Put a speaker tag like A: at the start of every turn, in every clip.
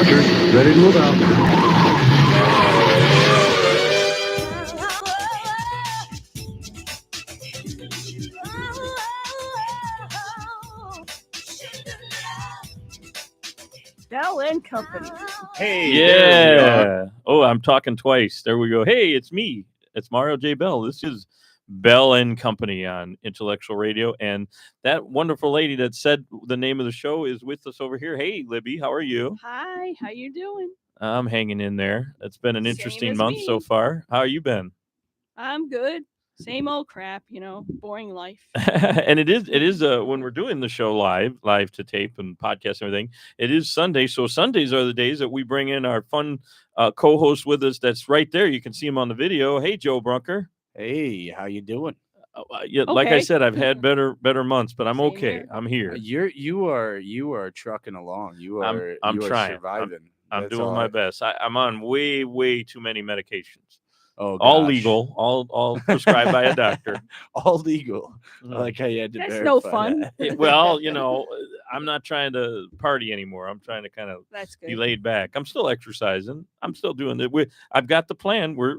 A: Roger. Ready to move out.
B: Bell and Company.
C: Hey,
D: Yeah. Oh, I'm talking twice. There we go. Hey, it's me. It's Mario J. Bell. This is Bell and Company on Intellectual Radio. And that wonderful lady that said the name of the show is with us over here. Hey, Libby, how are you?
B: Hi, how you doing?
D: I'm hanging in there. It's been an
B: Same
D: interesting
B: as
D: month
B: me.
D: so far. How you been?
B: I'm good. Same old crap, boring life.
D: And it is when we're doing the show live to tape and podcast and everything, it is Sunday. So Sundays are the days that we bring in our fun co-host with us. That's right there. You can see him on the video. Hey, Joe Brunker.
C: Hey, how you doing?
D: Yeah, like I
B: Okay.
D: said, I've had better months, but I'm
B: Same
D: okay.
B: here.
D: I'm here.
C: You are trucking along.
D: I'm
C: You are
D: trying.
C: surviving.
D: I'm
C: That's
D: doing
C: all
D: my best. I'm on way too many medications.
C: Oh,
D: All
C: gosh.
D: legal, all prescribed by a doctor.
C: All legal.
D: Mm.
C: I like how you had to
B: That's
C: verify
B: no fun.
C: that.
D: Well, I'm not trying to party anymore. I'm trying to kind of
B: That's
D: be
B: good.
D: laid back. I'm still exercising. I'm still doing it. I've got the plan. We're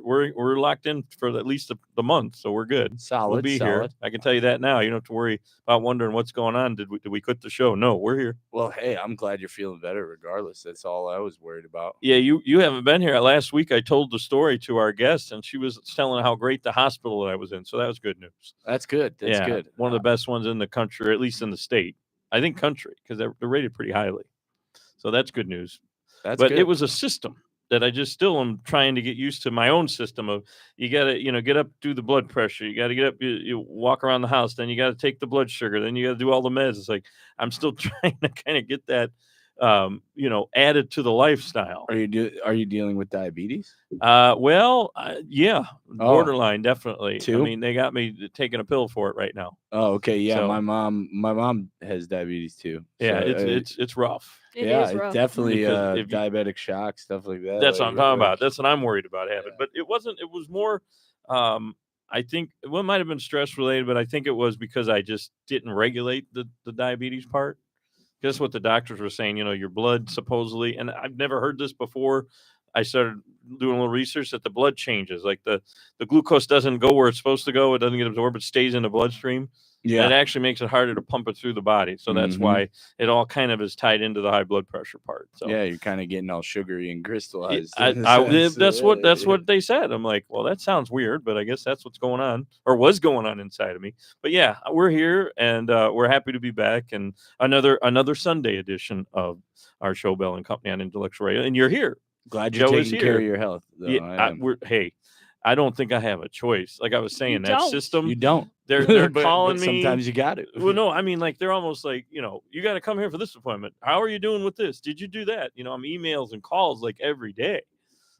D: locked in for at least the month, so we're good.
C: Solid.
D: We'll be here. I can tell you that now. You don't have to worry about wondering what's going on. Did we quit the show? No, we're here.
C: Well, hey, I'm glad you're feeling better regardless. That's all I was worried about.
D: Yeah, you haven't been here. Last week I told the story to our guest, and she was telling how great the hospital that I was in. So that was good news.
C: That's good. That's
D: Yeah,
C: good.
D: One of the best ones in the country, or at least in the state. I think country, because they're rated pretty highly. So that's good news.
C: That's
D: But
C: good.
D: it was a system that I just still am trying to get used to. My own system of you got to get up, do the blood pressure. You got to get up, you walk around the house. Then you got to take the blood sugar. Then you got to do all the meds. It's like I'm still trying to kind of get that, added to the lifestyle.
C: Are you dealing with diabetes?
D: Yeah, borderline definitely.
C: Too?
D: I mean, they got me taking a pill for it right now.
C: Oh, okay. Yeah,
D: So-
C: my mom has diabetes too.
D: Yeah,
C: So,
D: it's rough.
B: It
C: yeah,
B: is rough.
C: definitely
D: Because if you-
C: diabetic shock, stuff like that.
D: That's what I'm talking
C: like-
D: about. That's what I'm worried about having.
C: Yeah.
D: But it wasn't. It was more. I think it might have been stress related, but I think it was because I just didn't regulate the diabetes part. That's what the doctors were saying. Your blood supposedly, and I've never heard this before. I started doing a little research that the blood changes. Like the glucose doesn't go where it's supposed to go. It doesn't get absorbed. It stays in the bloodstream.
C: Yeah.
D: It actually makes it harder to pump it through the body. So that's
C: Mhm.
D: why it all kind of is tied into the high blood pressure part. So
C: Yeah, you're kind of getting all sugary and crystallized.
D: I,
C: in a
D: I-
C: sense.
D: that's what they said. I'm like, well, that sounds weird, but I guess that's what's going on or was going on inside of me. But yeah, we're here and we're happy to be back and another Sunday edition of our show Bell and Company on Intellectual Radio. And you're here.
C: Glad you're
D: Joe is
C: taking care
D: here.
C: of your health. Though.
D: Yeah,
C: I am.
D: I don't think I have a choice. Like I was saying, that
B: don't.
D: system.
C: You don't.
D: They're
C: But
D: calling me.
C: Sometimes you got it.
D: Well, no, I mean, like they're almost like, you got to come here for this appointment. How are you doing with this? Did you do that? I'm emails and calls like every day.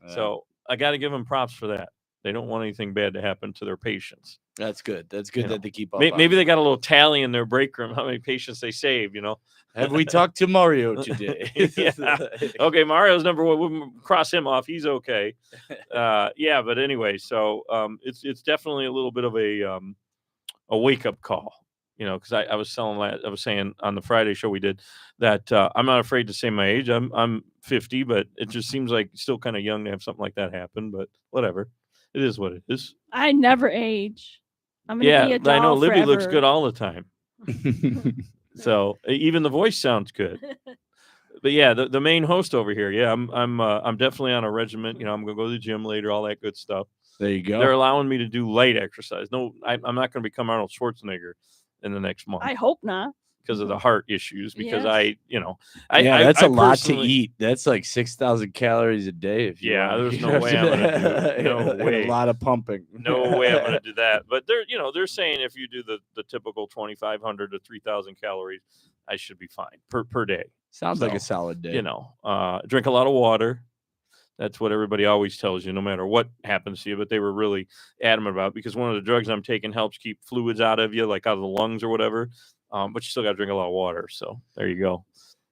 D: So I got to give them props for that. They don't want anything bad to happen to their patients.
C: That's good. That's good
D: You
C: that
D: know,
C: they keep up.
D: Maybe they got a little tally in their break room, how many patients they saved,
C: Have we talked to Mario today?
D: Yeah. Okay, Mario's number one. We'll cross him off. He's okay. Yeah, but anyway, so it's definitely a little bit of a wake up call, because I was saying on the Friday show we did that I'm not afraid to say my age. I'm 50, but it just seems like still kind of young to have something like that happen. But whatever, it is what it is.
B: I never age. I'm gonna
D: Yeah,
B: be a doll
D: I know Libby looks
B: forever.
D: good all the time, so even the voice sounds good. But yeah, the main host over here, yeah, I'm definitely on a regimen. I'm gonna go to the gym later, all that good stuff.
C: There you go.
D: They're allowing me to do light exercise. No, I'm not going to become Arnold Schwarzenegger in the next month
B: I hope not.
D: because of the heart issues. Because
B: Yes.
D: that's
C: That's a lot to eat. That's like 6,000 calories a day. If you
D: Yeah,
C: want.
D: there's no way I'm gonna do it. No way.
C: A lot of pumping.
D: No way I'm going to do that. But they're saying if you do the typical 2,500 to 3,000 calories, I should be fine per day.
C: Sounds like a
D: So,
C: solid day.
D: Drink a lot of water. That's what everybody always tells you, no matter what happens to you. But they were really adamant about it because one of the drugs I'm taking helps keep fluids out of you, like out of the lungs or whatever. But you still got to drink a lot of water. So there you go.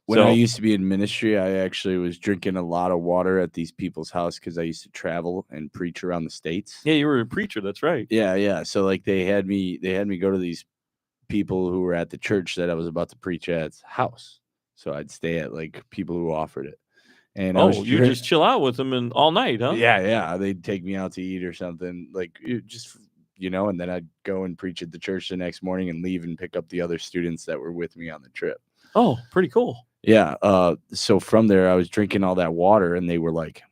C: When I used to be in ministry, I actually was drinking a lot of water at these people's house because I used to travel and preach around the states.
D: Yeah, you were a preacher. That's right.
C: Yeah. So like they had me go to these people who were at the church that I was about to preach at's house. So I'd stay at like people who offered it. And I was
D: you just chill out with them and all night, huh?
C: Yeah. They'd take me out to eat or something, like just and then I'd go and preach at the church the next morning and leave and pick up the other students that were with me on the trip.
D: Oh, pretty cool.
C: Yeah. So from there, I was drinking all that water, and they were like,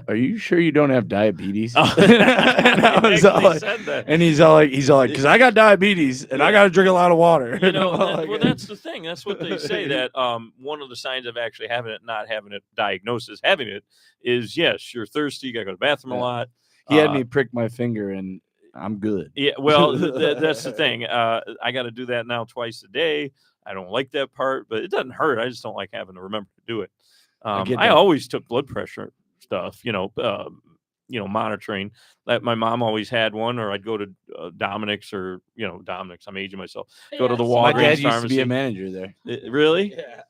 C: are you sure you don't have diabetes?
D: Oh,
C: and I was all like,
D: said that.
C: and he's all like, because I got diabetes and I got to drink a lot of water.
D: Well, that's the thing. That's what they say, that one of the signs of actually having it, not having it diagnosed as having it, is yes, you're thirsty, you got to go to the bathroom a lot.
C: He had me prick my finger, and I'm good.
D: Yeah, well, that's the thing. I got to do that now twice a day. I don't like that part, but it doesn't hurt. I just don't like having to remember to do it. I always took blood pressure stuff, monitoring. That my mom always had one, or I'd go to Dominic's, or Dominic's. I'm aging myself. Go to the Walgreens
C: My dad used
D: pharmacy.
C: to be a manager there.
D: Really?
C: Yeah.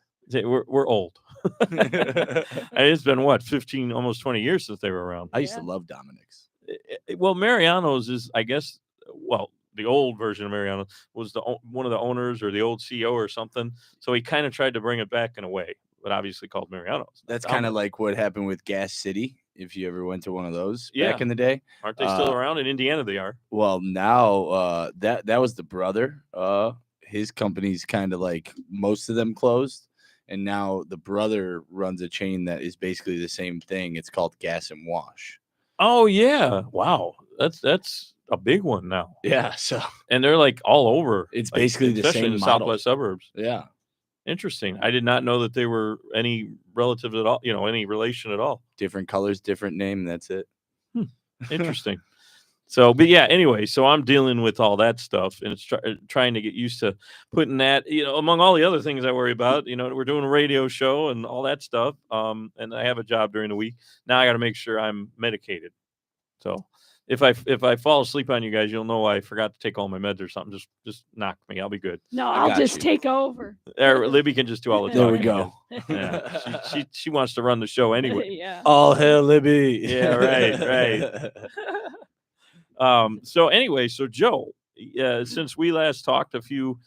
D: We're old. It's been what, 15, almost 20 years since they were around.
C: I used to love Dominic's.
D: Well, Mariano's is, I guess, the old version of Mariano was one of the owners or the old CEO or something. So he kind of tried to bring it back in a way, but obviously called Mariano's.
C: That's kind of like what happened with Gas City. If you ever went to one of those back in the day.
D: Aren't they still around? In Indiana, they are.
C: Well, now that was the brother. His company's kind of like, most of them closed. And now the brother runs a chain that is basically the same thing. It's called Gas and Wash.
D: Oh, yeah. Wow. That's a big one now.
C: Yeah. So,
D: and they're like all over.
C: It's basically the same
D: in the
C: model.
D: Southwest suburbs.
C: Yeah.
D: Interesting. I did not know that they were any relative at all, any relation at all.
C: Different colors, different name. That's it.
D: Interesting. So, but yeah, anyway, so I'm dealing with all that stuff, and it's trying to get used to putting that, among all the other things I worry about, we're doing a radio show and all that stuff. And I have a job during the week. Now I got to make sure I'm medicated. So if I fall asleep on you guys, you'll know I forgot to take all my meds or something. Just knock me. I'll be good.
B: No, I'll just take over.
D: Libby can just do all the talking.
C: There we go.
D: Yeah, she wants to run the show anyway.
B: Yeah.
C: All hail Libby.
D: Yeah, right. So anyway, so Joe, since we last talked, a few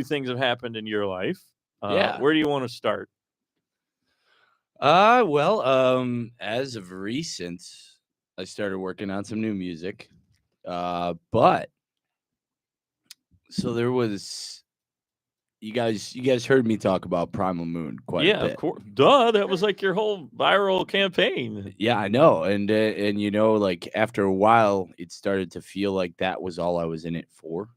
D: things have happened in your life. Where do you want to start?
C: Well, as of recent, I started working on some new music. But so there was, you guys heard me talk about Primal Moon quite a bit. Yeah,
D: of course. Duh, that was like your whole viral campaign.
C: Yeah, I know. And like after a while, it started to feel like that was all I was in it for.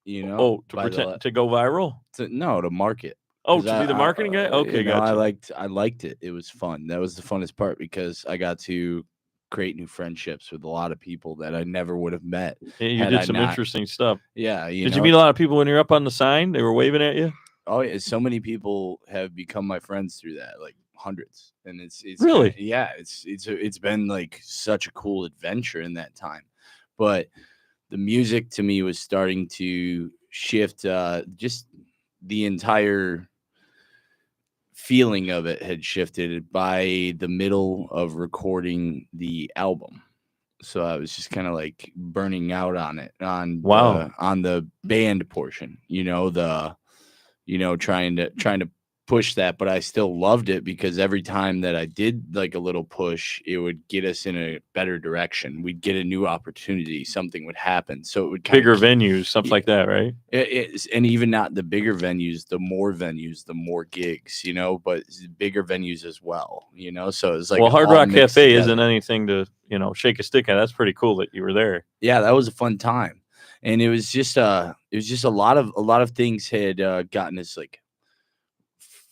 D: To pretend to go viral?
C: To market.
D: Oh, to be the marketing guy? Okay, gotcha.
C: I liked it. It was fun. That was the funnest part, because I got to create new friendships with a lot of people that I never would have met.
D: You did some interesting stuff.
C: Yeah.
D: Did you meet a lot of people when you're up on the sign? They were waving at you?
C: Oh, yeah. So many people have become my friends through that, like hundreds. And it's
D: really,
C: it's been like such a cool adventure in that time. But the music to me was starting to shift. Just the entire feeling of it had shifted by the middle of recording the album. So I was just kind of like burning out on it, on the band portion, trying to push that, but I still loved it, because every time that I did like a little push, it would get us in a better direction. We'd get a new opportunity, something would happen. So it would
D: bigger venues, something like that, right?
C: And even not the bigger venues, the more gigs, but bigger venues as well, so it's like,
D: well, Hard Rock Cafe isn't anything to, shake a stick at. That's pretty cool that you were there.
C: Yeah, that was a fun time. And it was just a lot of things had gotten us like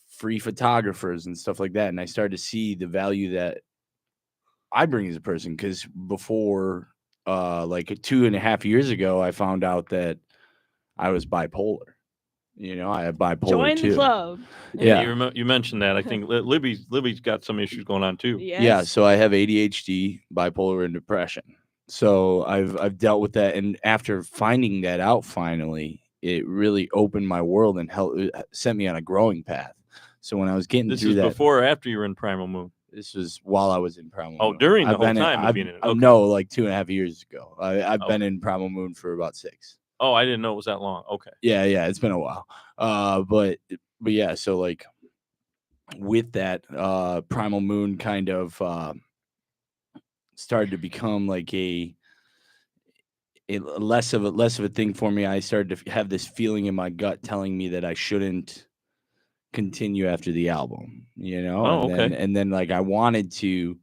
C: free photographers and stuff like that. And I started to see the value that I bring as a person, because before, like 2.5 years ago, I found out that I was bipolar. I have bipolar
B: Join
C: too.
B: the club.
C: Yeah,
D: you mentioned that. I think Libby's got some issues going on too.
B: Yes.
C: Yeah, so I have ADHD, bipolar, and depression. So I've dealt with that, and after finding that out, finally, it really opened my world and sent me on a growing path. So when I was getting through that,
D: before or after you were in Primal Moon?
C: This was while I was in Primal Moon.
D: Oh, during the whole time of being in it. Okay.
C: No, like 2.5 years ago. I've been in Primal Moon for about 6.
D: Oh, I didn't know it was that long. Okay.
C: Yeah, it's been a while. But yeah, so like with that, Primal Moon kind of started to become like a less of a thing for me. I started to have this feeling in my gut telling me that I shouldn't continue after the album,
D: Oh, okay.
C: and then like I wanted to.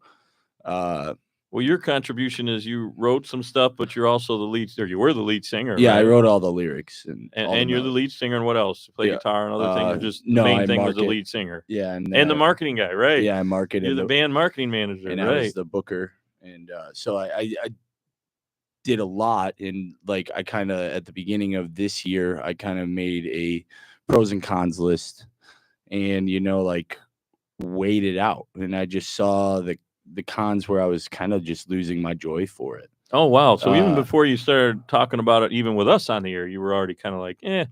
D: Well, your contribution is you wrote some stuff, but you're also the lead, or you were the lead singer.
C: Yeah,
D: right?
C: I wrote all the lyrics
D: And you're the lead singer. And what else? You play guitar and other things, or just the
C: no,
D: main
C: I
D: thing was the
C: market.
D: lead singer.
C: Yeah,
D: And the marketing guy, right?
C: Yeah, I marketed.
D: You're the band marketing manager,
C: and
D: right?
C: I was the booker, and so I did a lot. And like I kind of at the beginning of this year, I kind of made a pros and cons list, and like weighed it out, and I just saw the cons where I was kind of just losing my joy for it.
D: Oh, wow. So even before you started talking about it, even with us on the air, you were already kind of like, I don't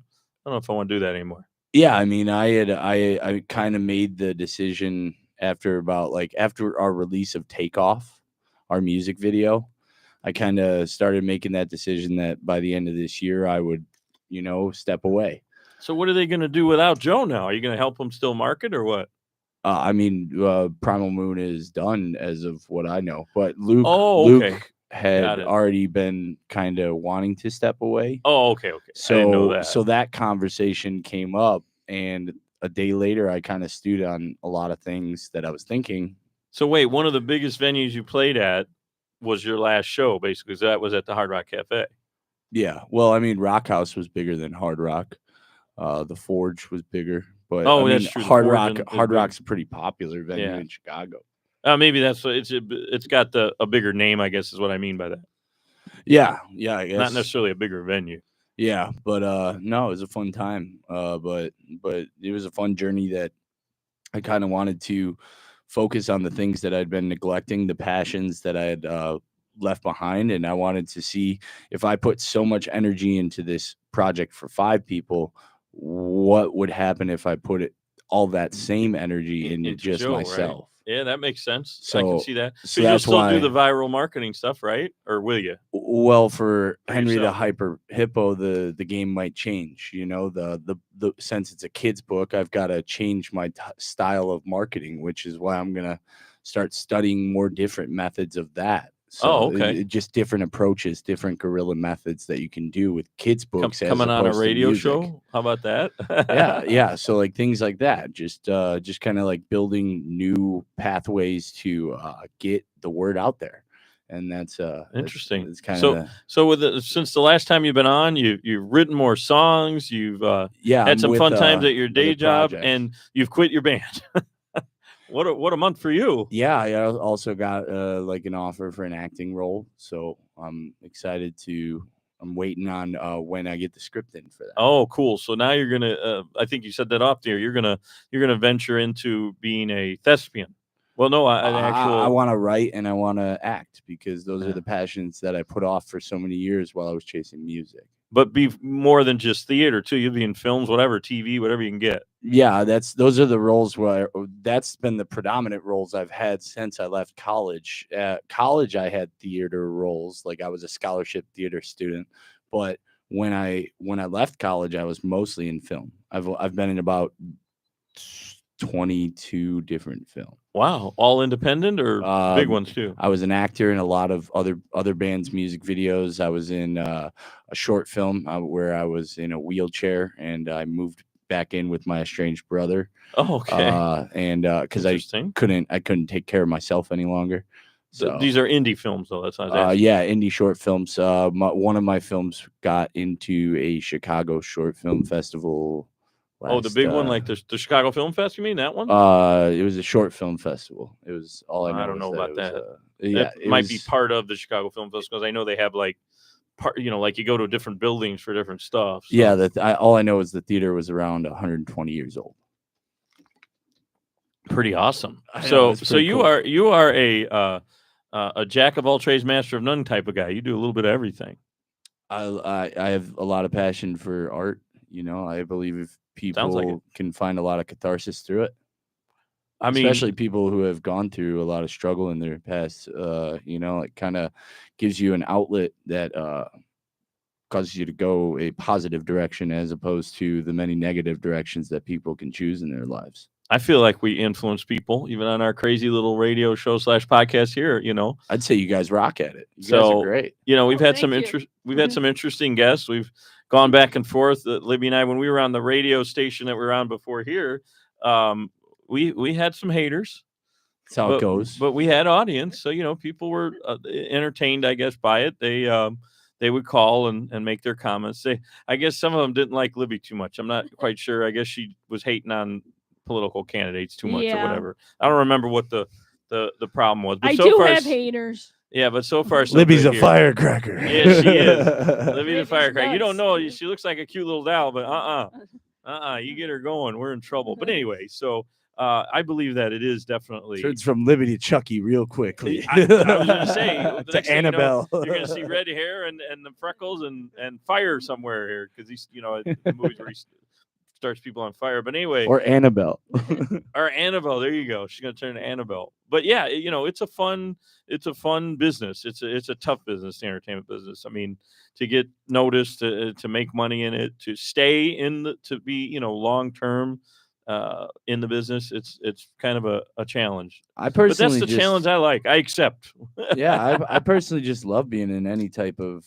D: know if I want to do that anymore.
C: Yeah, I mean, I kind of made the decision after our release of Takeoff, our music video. I kind of started making that decision that by the end of this year, I would, step away.
D: So what are they going to do without Joe now? Are you going to help them still market or what?
C: I mean, Primal Moon is done as of what I know, but Luke,
D: okay.
C: Luke had already been kind of wanting to step away.
D: Oh, okay.
C: So,
D: I didn't know that.
C: So that conversation came up, and a day later, I kind of stewed on a lot of things that I was thinking.
D: So wait, one of the biggest venues you played at was your last show, basically. So that was at the Hard Rock Cafe.
C: Yeah. Well, I mean, Rock House was bigger than Hard Rock. The Forge was bigger. But
D: that's true.
C: Hard Rock's a pretty popular venue in Chicago.
D: Maybe that's what it's got a bigger name, I guess, is what I mean by that.
C: Yeah, I guess.
D: Not necessarily a bigger venue.
C: Yeah, but no, it was a fun time. But it was a fun journey that I kind of wanted to focus on the things that I'd been neglecting, the passions that I had left behind, and I wanted to see if I put so much energy into this project for 5 people, what would happen if I put all that same energy into just
D: Joe,
C: myself.
D: Right? Yeah, that makes sense.
C: So,
D: I can see that.
C: So
D: you'll
C: that's
D: still
C: why
D: do the viral marketing stuff, right? Or will you?
C: Well, for Henry the Hyper Hippo, the game might change. The since it's a kid's book, I've got to change my style of marketing, which is why I'm gonna start studying more different methods of that. So
D: okay.
C: Just different approaches, different guerrilla methods that you can do with kids' books.
D: Coming on a radio show? How about that?
C: Yeah. So like things like that, just kind of like building new pathways to get the word out there, and that's
D: interesting.
C: It's kind of
D: so since the last time you've been on, you've written more songs, you've had some fun times at your day job, and you've quit your band. What a month for you.
C: Yeah, I also got like an offer for an acting role, so I'm excited I'm waiting on when I get the script in for that.
D: Oh, cool. So now you're gonna I think you said that off there. You're gonna venture into being a thespian. Well, no,
C: I want to write and I want to act, because those are the passions that I put off for so many years while I was chasing music.
D: But be more than just theater too. You'll be in films, whatever, TV, whatever you can get.
C: Yeah, those are the roles that's been the predominant roles I've had since I left college. At college, I had theater roles, like I was a scholarship theater student. But when I left college, I was mostly in film. I've been in about 22 different films.
D: Wow, all independent or big ones too?
C: I was an actor in a lot of other bands' music videos. I was in a short film where I was in a wheelchair, and I moved back in with my estranged brother.
D: Oh, okay.
C: And because I couldn't take care of myself any longer. So
D: these are indie films, though. That's not.
C: Yeah, indie short films. One of my films got into a Chicago Short Film Festival.
D: The big one, like the Chicago Film Fest, you mean that one?
C: It was a short film festival. It was all I know.
D: I don't know about that.
C: It
D: might be part of the Chicago Film Fest, because I know they have like like you go to different buildings for different stuff. So.
C: Yeah, all I know is the theater was around 120 years old.
D: Pretty awesome. So you
C: cool.
D: you are a jack of all trades, master of none type of guy. You do a little bit of everything.
C: I have a lot of passion for art. I believe if people can find a lot of catharsis through it. I mean, especially people who have gone through a lot of struggle in their past, it kind of gives you an outlet that causes you to go a positive direction, as opposed to the many negative directions that people can choose in their lives.
D: I feel like we influence people even on our crazy little radio show / podcast here,
C: I'd say you guys rock at it. You guys are great.
D: We've had
B: thank
D: some
B: you.
D: we've had some interesting guests. We've gone back and forth. Libby and I, when we were on the radio station that we were on before here, we had some haters.
C: That's how it goes.
D: But we had audience, so people were entertained, I guess, by it. They would call and make their comments. I guess some of them didn't like Libby too much. I'm not quite sure. I guess she was hating on political candidates too much or whatever. I don't remember what the problem was. But
B: I
D: so
B: do
D: far,
B: have haters.
D: Yeah, but so far, so
C: Libby's
D: good
C: a
D: here.
C: firecracker.
D: Yeah, she is. Libby the
B: Libby's
D: firecracker. You don't
B: nuts.
D: know. She looks like a cute little doll, but you get her going, we're in trouble. But anyway, so I believe that it is definitely.
C: Turns from Libby to Chucky real quickly.
D: I was going to say the
C: to
D: next thing
C: Annabelle.
D: you're going to see red hair and the freckles and fire somewhere here because he's the movies where he starts people on fire. But anyway,
C: or Annabelle.
D: or Annabelle. There you go. She's going to turn to Annabelle. But yeah, it's a fun business. It's a tough business, the entertainment business. I mean, to get noticed, to make money in it, to stay to be long term in the business, it's kind of a challenge.
C: I personally,
D: but that's the challenge I like. I accept.
C: Yeah, I personally just love being in any type of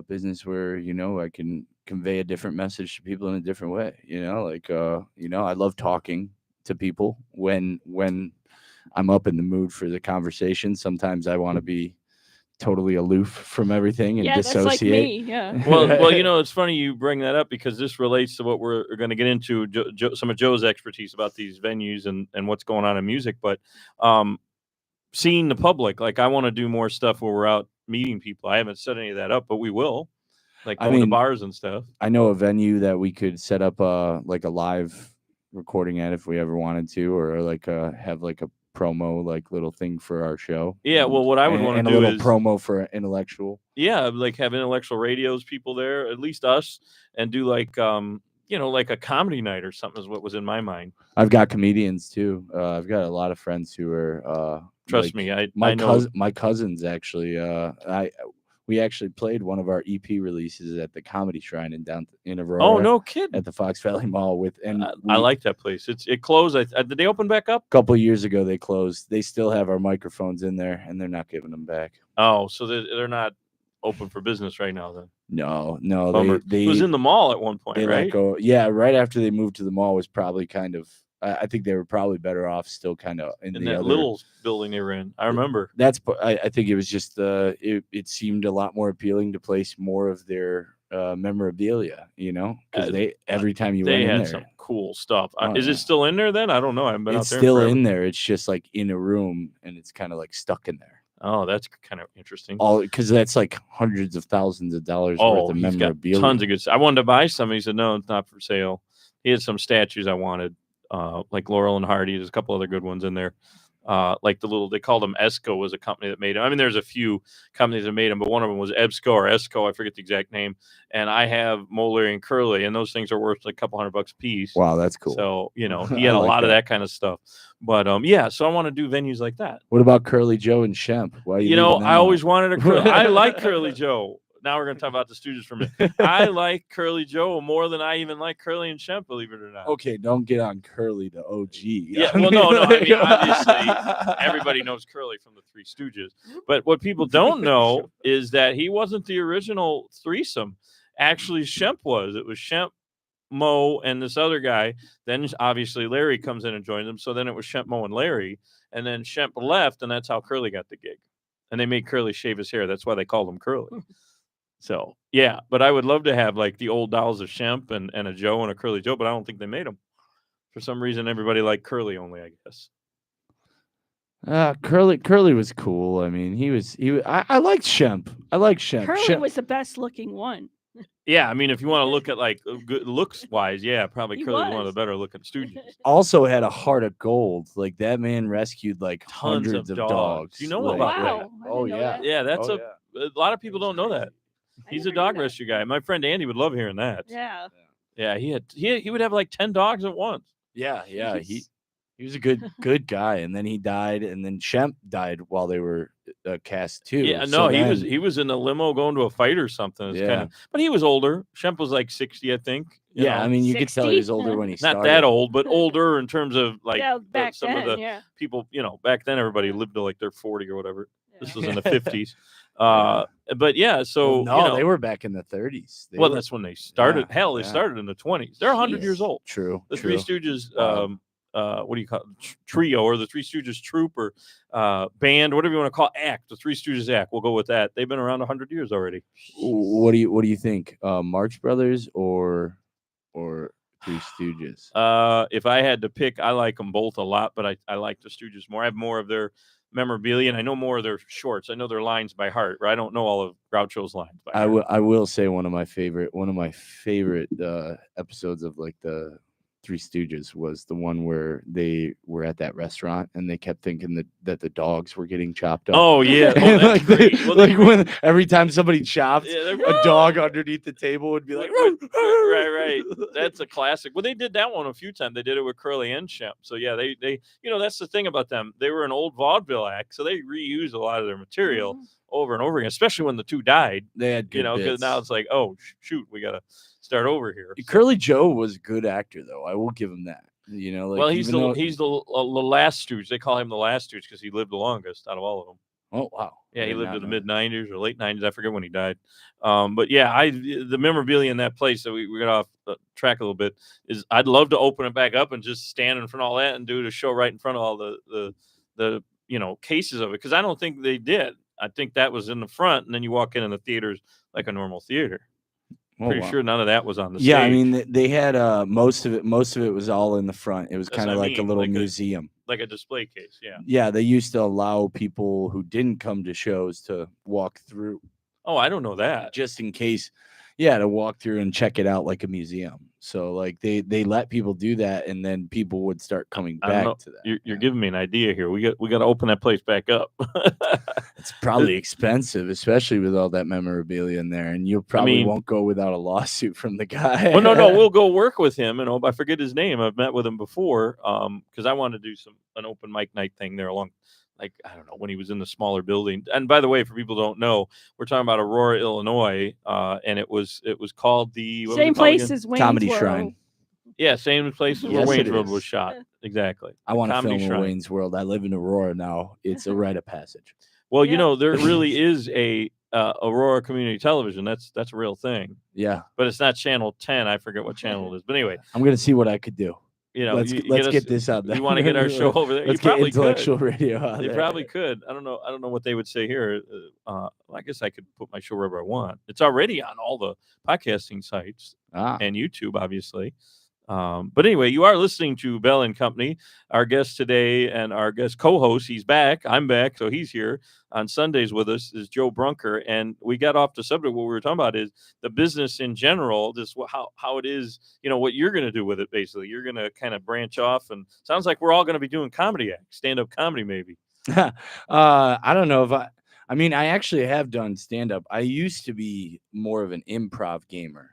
C: business where I can convey a different message to people in a different way. I love talking to people when I'm up in the mood for the conversation. Sometimes I want to be totally aloof from everything and dissociate.
B: That's like me. Yeah.
D: Well, it's funny you bring that up because this relates to what we're going to get into, some of Joe's expertise about these venues and what's going on in music. But seeing the public, like I want to do more stuff where we're out meeting people. I haven't set any of that up, but we will, like going to bars and stuff.
C: I know a venue that we could set up like a live recording at if we ever wanted to, or like have like a promo like little thing for our show.
D: Yeah, well, what I would want to do
C: a little
D: is
C: promo for Intellectual.
D: Yeah, like have Intellectual Radio's people there, at least us, and do like like a comedy night or something is what was in my mind.
C: I've got comedians too. I've got a lot of friends who are
D: trust me, I
C: know my cousins actually. We actually played one of our EP releases at the Comedy Shrine in Aurora.
D: Oh, no kidding!
C: At the Fox Valley Mall
D: I like that place. It closed. Did they open back up?
C: A couple of years ago they closed. They still have our microphones in there, and they're not giving them back.
D: Oh, so they're not open for business right now then?
C: No.
D: They it was in the mall at one point, right?
C: Right after they moved to the mall was probably kind of. I think they were probably better off still kind of in the
D: little building they were in. I remember.
C: I think it was just it seemed a lot more appealing to place more of their memorabilia, because every time you went in there,
D: they had some cool stuff. Is it still in there then? I don't know. I haven't been out there.
C: It's still in there. It's just like in a room and it's kind of like stuck in there.
D: Oh, that's kind of interesting.
C: Because that's like hundreds of thousands of dollars worth of memorabilia.
D: Got tons of good stuff. I wanted to buy some. He said, no, it's not for sale. He had some statues I wanted. Like Laurel and Hardy. There's a couple other good ones in there. Like they called them Esco was a company that made them. I mean, there's a few companies that made them, but one of them was Ebsco or Esco. I forget the exact name. And I have Molar and Curly, and those things are worth like a couple $100 a piece.
C: Wow, that's cool.
D: So, he had a lot of that kind of stuff. But so I want to do venues like that.
C: What about Curly Joe and Shemp? Why
D: I always wanted a Curly. I like Curly Joe. Now we're going to talk about the Stooges for a minute. I like Curly Joe more than I even like Curly and Shemp, believe it or not.
C: Okay, don't get on Curly, the OG.
D: Yeah, well, no. I mean, obviously, everybody knows Curly from the Three Stooges. But what people don't know is that he wasn't the original threesome. Actually, Shemp was. It was Shemp, Mo, and this other guy. Then, obviously, Larry comes in and joins them. So then it was Shemp, Mo, and Larry. And then Shemp left, and that's how Curly got the gig. And they made Curly shave his hair. That's why they called him Curly. So, yeah, but I would love to have like the old dolls of Shemp and a Joe and a Curly Joe, but I don't think they made them. For some reason, everybody liked Curly only, I guess.
C: Curly was cool. I mean, I liked Shemp. I liked Shemp.
B: Curly was the best looking one.
D: Yeah, I mean, if you want to look at like good looks wise, yeah, probably Curly was one of the better looking Stooges.
C: Also had a heart of gold. Like that man rescued like
D: tons
C: hundreds
D: of
C: dogs.
D: You know about that?
C: Oh yeah.
D: Yeah, that's a lot of people don't know that. He's a dog rescue guy. My friend Andy would love hearing that.
B: Yeah.
D: Yeah, he would have like 10 dogs at once.
C: Yeah. He was a good guy, and then he died, and then Shemp died while they were cast too.
D: Yeah,
C: So
D: no,
C: then,
D: he was in a limo going to a fight or something. It's
C: Yeah.
D: but he was older. Shemp was like 60, I think. you
C: Yeah,
D: know.
C: I mean, you could tell he
B: 60?
C: was older when he
D: Not
C: started.
D: that old, but older in terms of like
B: Yeah, back
D: some of
B: then,
D: the
B: yeah.
D: people. Back then everybody
B: Yeah.
D: lived to like their 40 or whatever. This
B: Yeah.
D: was in the 50s.
C: Yeah.
D: But yeah, so
C: Well, no, they were back in the 30s. They were,
D: that's when they started.
C: Yeah,
D: Hell, they
C: yeah.
D: started in the 20s. They're 100 years
B: Jesus.
D: old.
C: true.
D: The
C: true.
D: Three Stooges,
C: Wow.
D: what do you call it? Trio, or the Three Stooges troupe, or band, whatever you want to call it, act. The Three Stooges act. We'll go with that. They've been around 100 years already.
C: What do you think? Marx Brothers or Three Stooges?
D: If I had to pick, I like them both a lot, but I like the Stooges more. I have more of their memorabilia, and I know more of their shorts. I know their lines by heart. Right? I don't know all of Groucho's lines by heart.
C: I will say one of my favorite episodes of like the Three Stooges was the one where they were at that restaurant and they kept thinking that the dogs were getting chopped up.
D: Oh yeah,
C: And,
D: that's
C: like,
D: great. Well,
C: like when every time somebody chopped,
D: Yeah, they're-
C: a dog underneath the table would be like,
D: right. That's a classic. Well, they did that one a few times. They did it with Curly and Shemp. So yeah, they that's the thing about them. They were an old vaudeville act, so they reused a lot of their material over and over again. Especially when the two died.
C: They had good
D: Because
C: bits.
D: now it's like, oh shoot, we gotta start over here.
C: Curly Joe was a good actor, though. I will give him that. Like,
D: Well, he's
C: even though-
D: the last Stooge. They call him the last Stooge because he lived the longest out of all of them.
C: Oh wow.
D: Yeah,
C: I
D: he
C: did
D: lived
C: not
D: to the
C: know
D: mid 90s or late 90s. I forget when he died. But yeah, the memorabilia in that place, so we got off track a little bit, is I'd love to open it back up and just stand in front of all that and do the show right in front of all the cases of it, because I don't think they did. I think that was in the front, and then you walk in and the theater's like a normal theater.
C: Oh,
D: Pretty
C: wow.
D: sure none of that was on the stage.
C: Yeah, I mean, they had most of it was all in the front. It was
D: That's
C: kind of
D: what I
C: like a
D: mean,
C: little
D: like a-
C: museum.
D: like a display case. Yeah.
C: Yeah, they used to allow people who didn't come to shows to walk through
D: Oh, I don't know that.
C: just in case. Yeah, to walk through and check it out like a museum. So like they let people do that, and then people would start coming
D: I don't
C: back
D: know.
C: to that.
D: You're
C: Yeah.
D: giving me an idea here. We got to open that place back up.
C: It's probably expensive, especially with all that memorabilia in there, and you probably won't go without a lawsuit from the guy.
D: Well, no, we'll go work with him. And I forget his name. I've met with him before because I wanted to do an open mic night thing there along, like, I don't know, when he was in the smaller building. And by the way, for people who don't know, we're talking about Aurora, Illinois, and it was called the what was
B: Same
D: it called
B: place
D: again?
B: as Wayne's
C: Comedy
B: World.
C: Shrine.
D: Yeah, same place where
C: Yes,
D: Wayne's
C: it
D: World
C: is.
D: was shot. Exactly.
C: I
D: The
C: want to
D: Comedy
C: film in
D: Shrine.
C: Wayne's World. I live in Aurora now. It's a rite of passage.
D: Well,
B: Yeah.
D: there really is a Aurora Community Television. That's a real thing,
C: Yeah,
D: but it's not Channel 10. I forget what channel it is. But anyway,
C: I'm gonna see what I could do.
D: let's
C: Get this out there.
D: You want to get our show over there?
C: Let's
D: You
C: get
D: probably
C: intellectual
D: could.
C: radio out
D: They
C: there.
D: probably could. I don't know what they would say here. I guess I could put my show wherever I want. It's already on all the podcasting sites and YouTube, obviously. But anyway, you are listening to Bell and Company. Our guest today and our guest co-host, he's back. I'm back, so he's here on Sundays with us, is Joe Brunker. And we got off the subject. What we were talking about is the business in general, how it is, what you're going to do with it, basically. You're going to kind of branch off, and sounds like we're all going to be doing comedy acts, stand-up comedy maybe.
C: I don't know if I actually have done stand-up. I used to be more of an improv gamer.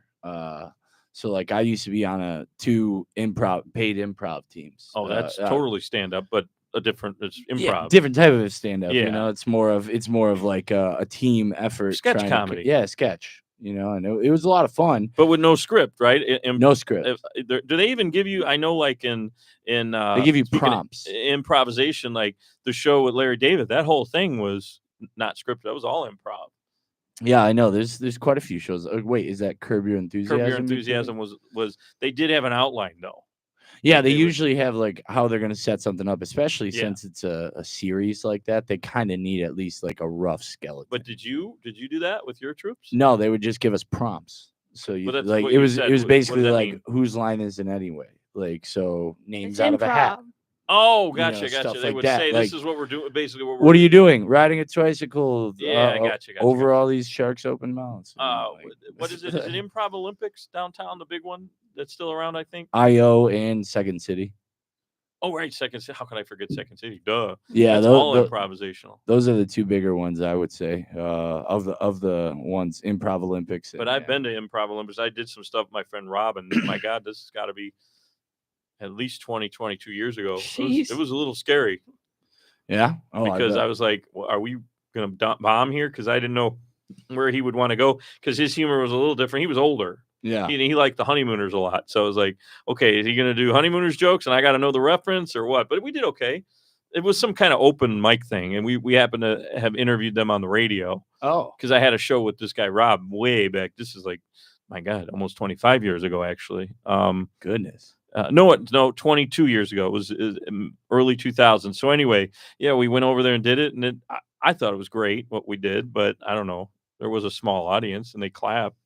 C: So like I used to be on two paid improv teams.
D: Oh, that's totally stand-up, but it's improv.
C: Yeah, different type of stand-up.
D: Yeah.
C: It's more of like a team effort.
D: Sketch
C: trying
D: comedy.
C: Sketch. And it was a lot of fun.
D: But with no script, right?
C: No script.
D: Do they even give you? I know, like in
C: they give you prompts.
D: Improvisation, like the show with Larry David. That whole thing was not scripted. That was all improv.
C: Yeah, I know. There's quite a few shows. Wait, is that Curb Your Enthusiasm?
D: Curb Your Enthusiasm was. They did have an outline though.
C: Yeah, they usually have like how they're going to set something up, especially
D: Yeah.
C: since it's a series like that. They kind of need at least like a rough skeleton.
D: But did you do that with your troops?
C: No, they would just give us prompts. So you
D: Well, that's
C: like
D: what
C: it
D: you
C: was
D: said.
C: it was
D: What does
C: basically
D: that
C: like
D: mean?
C: whose line is it anyway? Like so names
B: It's
C: out of a hat.
B: improv.
D: Oh,
C: know,
D: gotcha.
C: stuff
D: They
C: like
D: would
C: that,
D: say
C: like,
D: this is what we're doing. Basically,
C: What are you doing? Riding a tricycle?
D: Yeah, I gotcha.
C: Over all these sharks' open mouths.
D: What is it? Is it Improv Olympics downtown? The big one that's still around, I think.
C: IO and Second City.
D: Oh, right. Second City. How could I forget Second City? Duh.
C: Yeah,
D: That's all improvisational.
C: Those are the two bigger ones, I would say. Of the ones, Improv Olympics.
D: But I've been to Improv Olympics. I did some stuff with my friend Rob, and my God, this has got to be at least 20, 22 years ago.
B: Jeez.
D: It was a little scary
C: Yeah. Oh,
D: because I was like, well, are we going to bomb here? Because I didn't know where he would want to go because his humor was a little different. He was older.
C: yeah.
D: He liked the Honeymooners a lot. So I was like, okay, is he going to do Honeymooners jokes and I got to know the reference or what? But we did okay. It was some kind of open mic thing. And we happened to have interviewed them on the radio.
C: Oh,
D: Because I had a show with this guy, Rob, way back. This is like, my God, almost 25 years ago, actually.
C: goodness.
D: No, 22 years ago. It was early 2000s. So anyway, yeah, we went over there and did it. And I thought it was great what we did. But I don't know. There was a small audience and they clapped.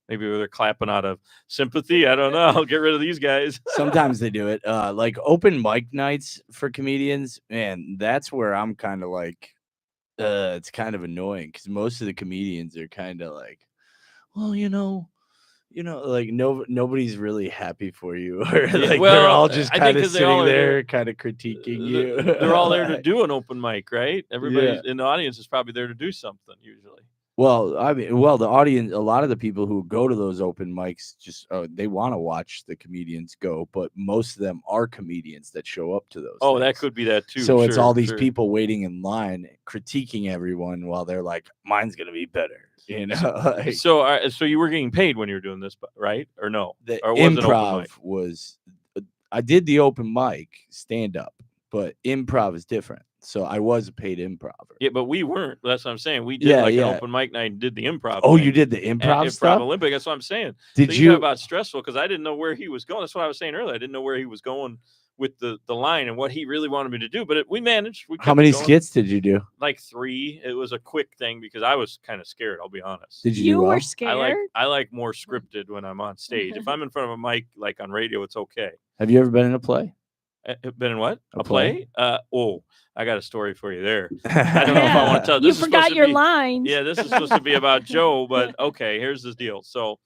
D: Maybe they're clapping out of sympathy. I don't know. I'll get rid of these guys.
C: Sometimes they do it. Like open mic nights for comedians, man, that's where I'm kind of like, it's kind of annoying because most of the comedians are kind of like, well, like nobody's really happy for you, or like
D: well,
C: they're all just
D: I
C: kind
D: think
C: of
D: 'cause they all
C: sitting
D: are
C: there,
D: there-
C: kind of critiquing you.
D: They're all there to do an open mic, right? Everybody
C: Yeah.
D: in the audience is probably there to do something usually.
C: Well, I mean, the audience, a lot of the people who go to those open mics just they want to watch the comedians go, but most of them are comedians that show up to those.
D: Oh, that
C: things.
D: could be that too.
C: So it's
D: Sure,
C: all these
D: sure.
C: people waiting in line critiquing everyone while they're like, mine's gonna be better, like,
D: So you were getting paid when you were doing this, right? Or no?
C: the
D: Or was it open
C: improv
D: mic?
C: was I did the open mic stand up, but improv is different. So I was a paid improver.
D: Yeah, but we weren't. That's what I'm saying. We did
C: Yeah,
D: like
C: yeah.
D: an open mic night and did the improv.
C: Oh,
D: thing
C: you did the
D: at
C: improv
D: Improv
C: stuff?
D: Olympic. That's what I'm saying.
C: Did
D: So you talk
C: you?
D: about stressful because I didn't know where he was going. That's what I was saying earlier. I didn't know where he was going with the line and what he really wanted me to do. But we managed. We
C: How
D: kept
C: many
D: going.
C: skits did you do?
D: Like 3. It was a quick thing because I was kind of scared. I'll be honest.
C: Did you,
B: You
C: do
B: were
C: well?
B: scared.
D: I like more scripted when I'm on stage. If I'm in front of a mic like on radio, it's okay.
C: Have you ever been in a play?
D: Been in what?
C: A
D: A
C: play?
D: play? I got a story for you there. I don't know if I want to tell.
B: You
D: This is supposed
B: forgot
D: to
B: your
D: be-
B: lines.
D: Yeah, this is supposed to be about Joe, but okay, here's the deal. So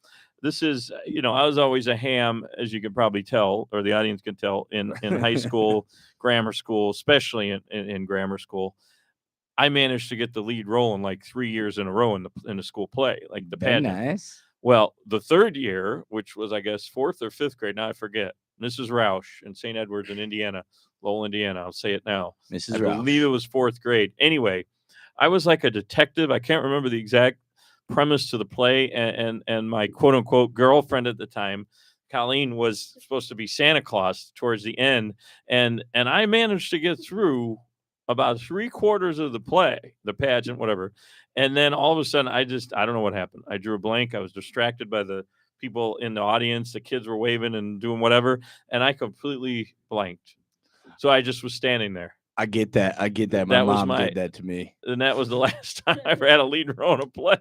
D: this is, I was always a ham, as you can probably tell, or the audience can tell, in high school, grammar school, especially in grammar school. I managed to get the lead role in like 3 years in a row in the school play, like the
C: Very
D: pageant.
C: nice.
D: Well, the third year, which was, I guess, 4th or 5th grade, now I forget. Mrs. Roush in St. Edwards in Indiana, Lowell, Indiana. I'll say it now.
C: Mrs.
D: I
C: Roush.
D: believe it was 4th grade. Anyway, I was like a detective. I can't remember the exact premise to the play. And my quote unquote girlfriend at the time, Colleen, was supposed to be Santa Claus towards the end. And I managed to get through about 3/4 of the play, the pageant, whatever. And then all of a sudden, I don't know what happened. I drew a blank. I was distracted by the people in the audience. The kids were waving and doing whatever. And I completely blanked. So I just was standing there.
C: I get that. My
D: That was
C: mom
D: my-
C: did that to me.
D: And that was the last time I ever had a lead role in a play.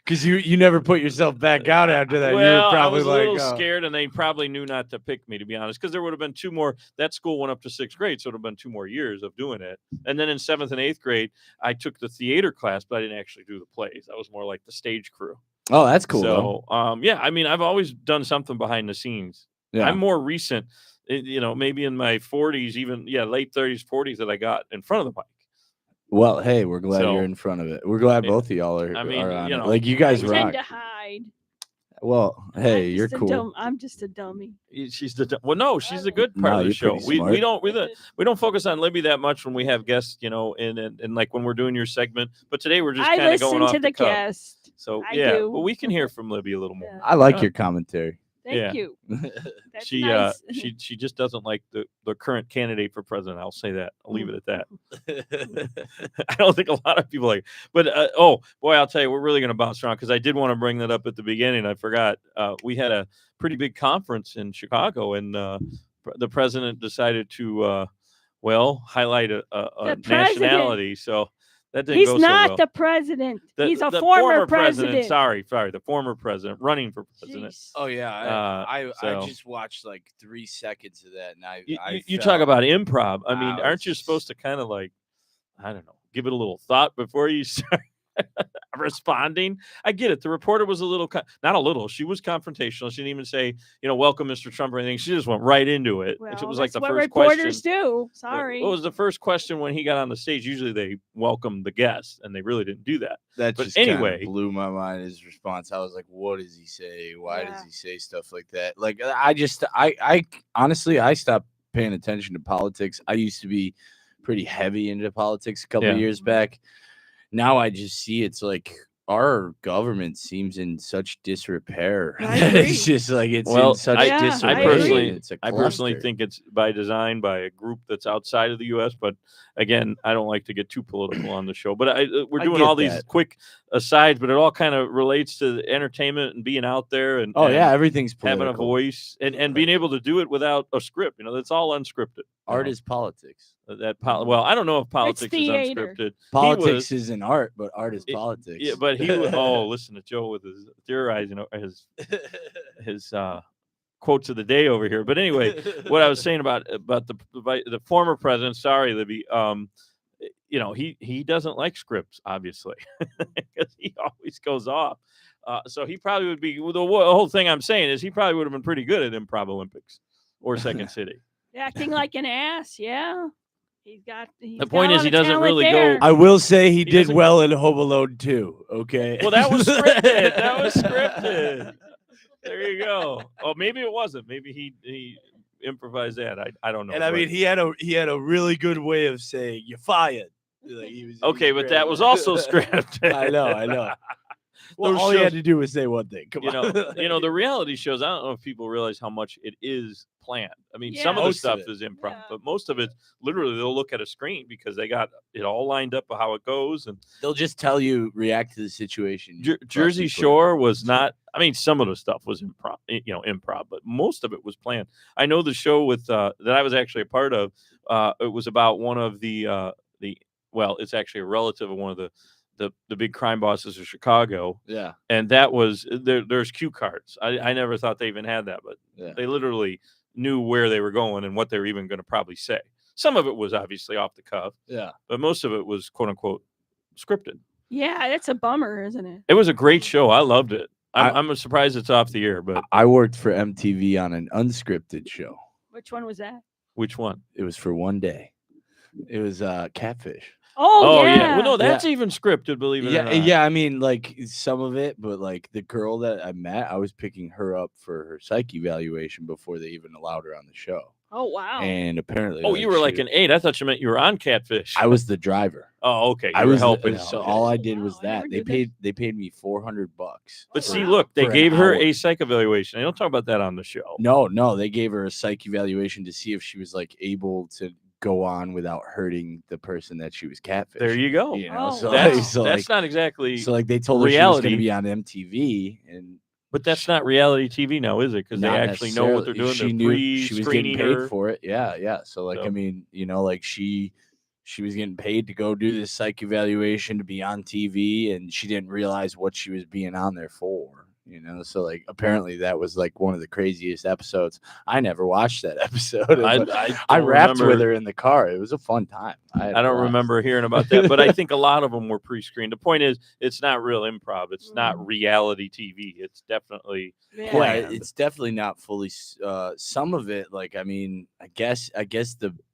C: Because you never put yourself back out after that. you
D: Well,
C: were probably
D: I was
C: like,
D: a little
C: oh.
D: scared, and they probably knew not to pick me, to be honest, because there would have been 2 more. That school went up to 6th grade, so it would have been 2 more years of doing it. And then in 7th and 8th grade, I took the theater class, but I didn't actually do the plays. I was more like the stage crew.
C: Oh, that's cool. though.
D: So, yeah, I mean, I've always done something behind the scenes.
C: Yeah.
D: I'm more recent, maybe in my 40s, even late 30s, 40s, that I got in front of the mic.
C: Well, hey, we're glad
D: So-
C: you're in front of it. We're glad
D: Yeah.
C: both of y'all are.
D: I mean,
C: are on
D: you
C: it.
D: know,
C: Like you guys
B: I
C: rock.
B: tend to hide.
C: Well, hey,
B: I'm
C: you're
B: just a
C: cool.
B: I'm just a dummy.
D: She's no, she's the good part
C: No,
D: of the
C: you're
D: show.
C: pretty smart.
D: We don't focus on Libby that much when we have guests, and like when we're doing your segment. But today we're just
B: I
D: kind of going
B: listen
D: off
B: to the
D: cuff.
B: guest.
D: So
B: I
D: yeah,
B: do.
D: but we can hear from Libby a little more.
B: Yeah.
C: I like
D: Yeah.
C: your commentary.
B: Thank
D: Yeah.
B: you. That's
D: She
B: nice.
D: she just doesn't like the current candidate for president. I'll say that. I'll leave it at that. I don't think a lot of people like. But oh boy, I'll tell you, we're really going to bounce around because I did want to bring that up at the beginning. I forgot. We had a pretty big conference in Chicago, and the president decided to highlight a
B: The president.
D: nationality. So that didn't
B: He's
D: go
B: not
D: so well.
B: the president. He's a
D: the
B: former president.
D: Sorry, the former president running for president.
B: Jeez.
C: Oh yeah, I
D: so-
C: just watched like 3 seconds of that, and
D: You talk about improv. I mean,
C: Wow,
D: aren't you
C: it's
D: supposed to kind of like, I don't know, give it a little thought before you start? responding. I get it. The reporter was a little, not a little. She was confrontational. She didn't even say, welcome, Mr. Trump, or anything. She just went right into it.
B: Well,
D: Which was
B: that's
D: like the
B: what
D: first
B: reporters
D: question.
B: do. Sorry.
D: What was the first question when he got on the stage? Usually they welcome the guest, and they really didn't do that.
C: That
D: But
C: just kind
D: anyway-
C: of blew my mind. His response. I was like, "What does he say? Why
B: Yeah.
C: does he say stuff like that?" Like, I honestly, I stopped paying attention to politics. I used to be pretty heavy into politics a couple
D: Yeah.
C: of years back. Now I just see it's like our government seems in such disrepair.
B: I agree.
C: It's just like it's
D: Well,
C: in such
B: I
C: disarray.
B: personally-
C: It's a
D: I personally
C: cluster.
D: think it's by design by a group that's outside of the U.S. But again, I don't like to get too political on the show. But we're
C: I
D: doing
C: get
D: all these
C: that.
D: quick asides, but it all kind of relates to entertainment and being out there and
C: Oh
D: and
C: yeah, everything's political.
D: having a voice and being able to do it without a script. That's all unscripted.
C: Art is politics.
D: Well, I don't know if politics is
B: theater.
D: unscripted.
C: Politics isn't art, but art is
D: It-
C: politics.
D: Yeah, but listen to Joe with his theorizing, his quotes of the day over here. But anyway, what I was saying about the former president, sorry, Libby, he doesn't like scripts, obviously, because he always goes off. So he probably would be, the whole thing I'm saying is he probably would have been pretty good at Improv Olympics or Second City.
B: Acting like an ass. Yeah. He's
D: The point
B: got
D: is
B: a
D: he
B: lot of
D: doesn't
B: talent
D: really
B: there.
D: go-
C: I will say he did
D: doesn't-
C: well in Home Alone 2. Okay.
D: Well, that was scripted. That was scripted. There you go. Oh, maybe it wasn't. Maybe he improvised that. I don't know.
C: And I mean, he had a really good way of saying "you're fired." Like, he was
D: okay, but
C: great.
D: that was also scripted.
C: I know. Well,
D: Those
C: all he
D: shows-
C: had to do was say one thing. Come on.
D: The reality shows. I don't know if people realize how much it is planned. I mean,
B: Yeah.
D: some of the
C: Most of
D: stuff
C: it.
D: is improv,
B: Yeah.
D: but most of it, literally, they'll look at a screen because they got it all lined up of how it goes. And
C: They'll just tell you react to the situation.
D: Jersey
C: Trust me,
D: Shore was not. I mean, some of the stuff was improv, but most of it was planned. I know the show with that I was actually a part of. It was about one of the well, it's actually a relative of one of the big crime bosses of Chicago.
C: Yeah.
D: And that was there's cue cards. I never thought they even had that, but
C: Yeah.
D: they literally knew where they were going and what they were even going to probably say. Some of it was obviously off the cuff,
C: Yeah.
D: but most of it was quote unquote scripted.
B: Yeah, that's a bummer, isn't it?
D: It was a great show. I loved it.
C: I-
D: I'm surprised it's off the air, but
C: I worked for MTV on an unscripted show.
B: Which one was that?
D: which one?
C: It was for one day. It was Catfish.
B: Oh, yeah.
D: Well, no, that's even scripted, believe it or not.
C: Yeah. I mean, like some of it, but like the girl that I met, I was picking her up for her psych evaluation before they even allowed her on the show.
B: Oh, wow.
C: And apparently,
D: Oh, you were like an 8. I thought you meant you were on Catfish.
C: I was the driver.
D: Oh, okay.
C: I
D: You were
C: was
D: helping.
C: So
D: Okay.
C: all I did
B: Wow,
C: was
B: I
C: that.
B: never
C: They
B: did
C: paid me $400.
D: But see,
B: Wow.
D: look, they
C: For an
D: gave her
C: hour.
D: a psych evaluation. I don't talk about that on the show.
C: No, they gave her a psych evaluation to see if she was like able to go on without hurting the person that she was catfishing.
D: There you go.
C: You know,
B: Oh,
C: so,
B: wow.
D: That's,
C: so
D: that's
C: like,
D: not exactly.
C: so like they told her she was going
D: reality.
C: to be on MTV, and
D: But that's not reality TV now, is it? Because they
C: not
D: actually know what they're doing.
C: necessarily. She
D: They're
C: knew she was getting
D: pre-screening
C: paid
D: her.
C: for it. Yeah. So like,
D: So-
C: I mean, like she was getting paid to go do this psych evaluation to be on TV, and she didn't realize what she was being on there for. So like apparently that was like one of the craziest episodes. I never watched that episode. but I
D: don't
C: rapped with
D: remember-
C: her in the car. It was a fun time.
D: I don't remember hearing about that, but I think a lot of them were pre-screened. The point is, it's not real improv. It's not reality TV. It's definitely
B: Yeah.
C: Yeah,
D: planned.
C: it's definitely not fully. Some of it, like I mean, I guess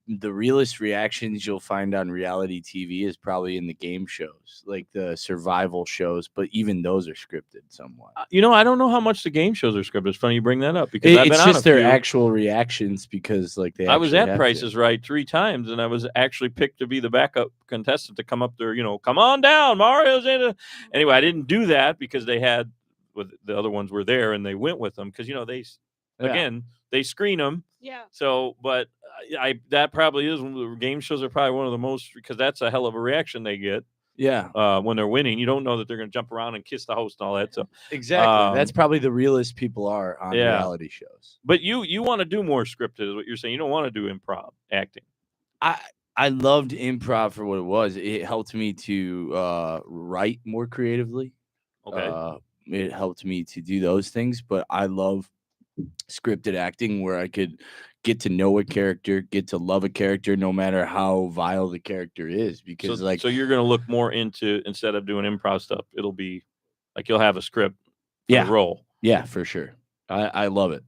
C: the realest reactions you'll find on reality TV is probably in the game shows, like the survival shows. But even those are scripted somewhat.
D: I don't know how much the game shows are scripted. It's funny you bring that up because I've been
C: It's
D: on a
C: just their
D: few.
C: actual reactions because like they.
D: I was
C: actually
D: at
C: have
D: Price
C: to.
D: is Right 3 times, and I was actually picked to be the backup contestant to come up there. Come on down, Mario's in it. Anyway, I didn't do that because they had, with the other ones were there, and they went with them because they
C: Yeah.
D: again they screen them.
B: Yeah.
D: So, but that probably is one of the game shows are probably one of the most because that's a hell of a reaction they get
C: Yeah,
D: when they're winning. You don't know that they're going to jump around and kiss the host and all that. So,
C: exactly. That's probably the realest people are on
D: yeah.
C: reality shows.
D: but you want to do more scripted, is what you're saying. You don't want to do improv acting.
C: I loved improv for what it was. It helped me to write more creatively.
D: Okay.
C: It helped me to do those things, but I love scripted acting where I could get to know a character, get to love a character, no matter how vile the character is. Because
D: so you're going to look more into, instead of doing improv stuff, it'll be like you'll have a script for
C: Yeah.
D: the role.
C: Yeah, for sure. I love it.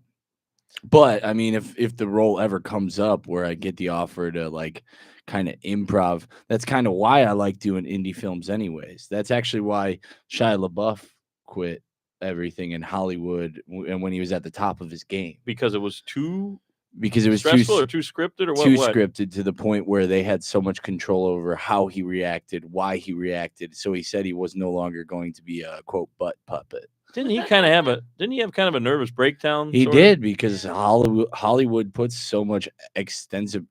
C: But I mean, if the role ever comes up where I get the offer to like kind of improv, that's kind of why I like doing indie films anyways. That's actually why Shia LaBeouf quit everything in Hollywood and when he was at the top of his game.
D: Because it was too
C: Because it was
D: stressful or too scripted or what?
C: too scripted to the point where they had so much control over how he reacted, why he reacted. So he said he was no longer going to be a quote butt puppet.
D: Didn't he kind of have kind of a nervous breakdown?
C: He
D: sort of?
C: did, because Hollywood puts so much extensive,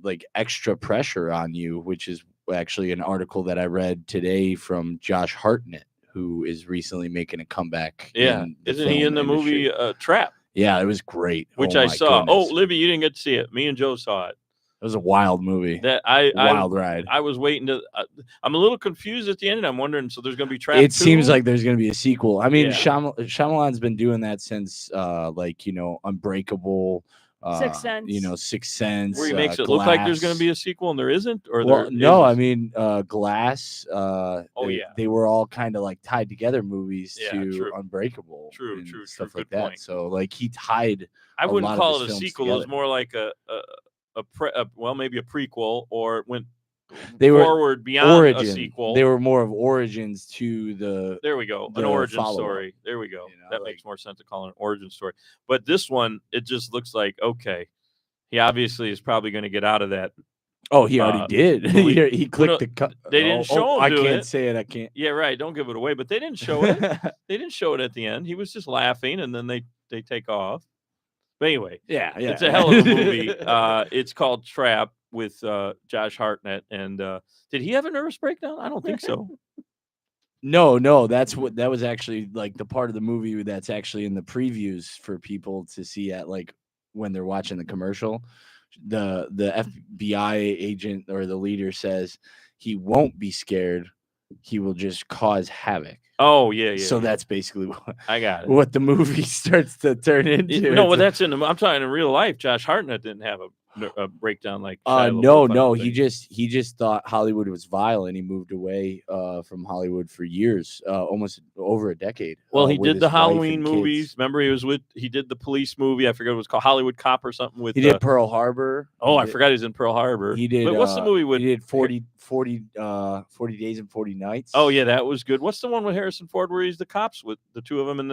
C: like extra pressure on you, which is actually an article that I read today from Josh Hartnett, who is recently making a comeback.
D: Yeah, isn't he in the movie Trap?
C: Yeah, it was great.
D: Which
C: Oh
D: I
C: my
D: saw.
C: goodness.
D: Oh, Libby, you didn't get to see it. Me and Joe saw it.
C: It was a wild movie.
D: Wild
C: ride.
D: I was waiting to. I'm a little confused at the end. And I'm wondering. So there's going to be Trap.
C: It
D: 2?
C: seems like there's going to be a sequel. I mean,
D: Yeah.
C: Shyamalan's been doing that since, Unbreakable.
B: Sixth Sense.
C: Sixth Sense.
D: Where he makes it look like there's going to
C: Glass.
D: be a sequel and there isn't, or
C: Well,
D: there
C: no,
D: is?
C: I mean, Glass. They were all kind of like tied together movies
D: Yeah,
C: to
D: true.
C: Unbreakable.
D: True,
C: and
D: true,
C: stuff
D: true.
C: like
D: Good
C: that.
D: point.
C: So like he tied.
D: I
C: a
D: wouldn't
C: lot of
D: call
C: his
D: it a
C: films
D: sequel. It was
C: together.
D: more like maybe a prequel, or it went
C: They were
D: forward beyond
C: origin.
D: a sequel.
C: They were more of origins to the.
D: There we go. An
C: the
D: origin
C: follow-up.
D: story. There we go.
C: You know,
D: That
C: like-
D: makes more sense to call it an origin story. But this one, it just looks like, okay, he obviously is probably going to get out of that.
C: Oh, he already did.
D: believe-
C: he clicked
D: no,
C: the cut.
D: they didn't show him
C: I
D: do
C: can't
D: it.
C: say it. I can't.
D: Yeah, right. Don't give it away. But they didn't show it. They didn't show it at the end. He was just laughing, and then they take off. But anyway,
C: yeah.
D: it's a hell of a movie. It's called Trap with Josh Hartnett. And did he have a nervous breakdown? I don't think so.
C: No, that was actually like the part of the movie that's actually in the previews for people to see at like when they're watching the commercial. The FBI agent or the leader says he won't be scared. He will just cause havoc.
D: Oh, yeah.
C: So that's basically
D: I got it.
C: what the movie starts to turn into.
D: No, well, that's in I'm talking in real life. Josh Hartnett didn't have a breakdown like Shia LaBeouf,
C: no,
D: I don't
C: he
D: think.
C: just thought Hollywood was vile, and he moved away from Hollywood for years, almost over a decade.
D: Well, he
C: with
D: did
C: his
D: the
C: wife
D: Halloween
C: and kids.
D: movies. Remember, he did the police movie. I forget what it was called, Hollywood Cop or something. With
C: He did Pearl Harbor.
D: I forgot he was in Pearl Harbor.
C: He did.
D: But what's the movie with?
C: He did 40 Days and 40 Nights.
D: Oh yeah, that was good. What's the one with Harrison Ford where he's the cops with the two of them and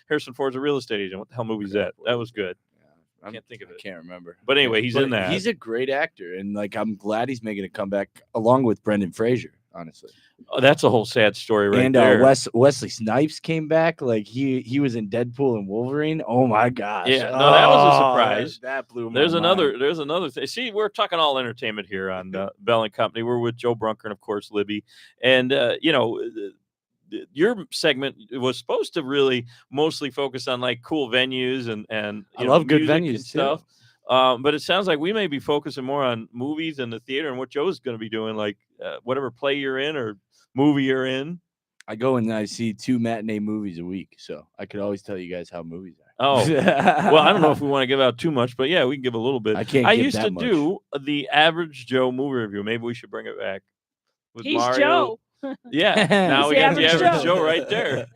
D: Harrison Ford's a real estate agent? What the hell movie is that? That was good. I can't think of it.
C: I can't remember.
D: But anyway, he's in that.
C: He's a great actor, and like I'm glad he's making a comeback along with Brendan Fraser. Honestly,
D: Oh, that's a whole sad story right
C: and
D: there.
C: Wesley Snipes came back. Like he was in Deadpool and Wolverine. Oh my gosh!
D: Yeah, no, that was a surprise.
C: That blew my
D: There's
C: mind.
D: another thing. See, we're talking all entertainment here on Bell and Company. We're with Joe Brunker and of course Libby, and your segment was supposed to really mostly focus on like cool venues and
C: I love good
D: music
C: venues
D: and stuff. But it sounds like we may be focusing more on movies and the theater and what Joe's going to be doing, like whatever play you're in or movie you're in.
C: I go and I see 2 matinee movies a week, so I could always tell you guys how movies are.
D: Oh, well, I don't know if we want to give out too much, but yeah, we can give a little bit.
C: I can't.
D: I
C: give
D: used
C: that
D: to
C: much.
D: do the Average Joe movie review. Maybe we should bring it back. With
B: He's
D: Mario.
B: Joe.
D: Yeah, now
B: He's
D: we
B: the
D: got the
B: Average
D: Average
B: Joe.
D: Joe right there.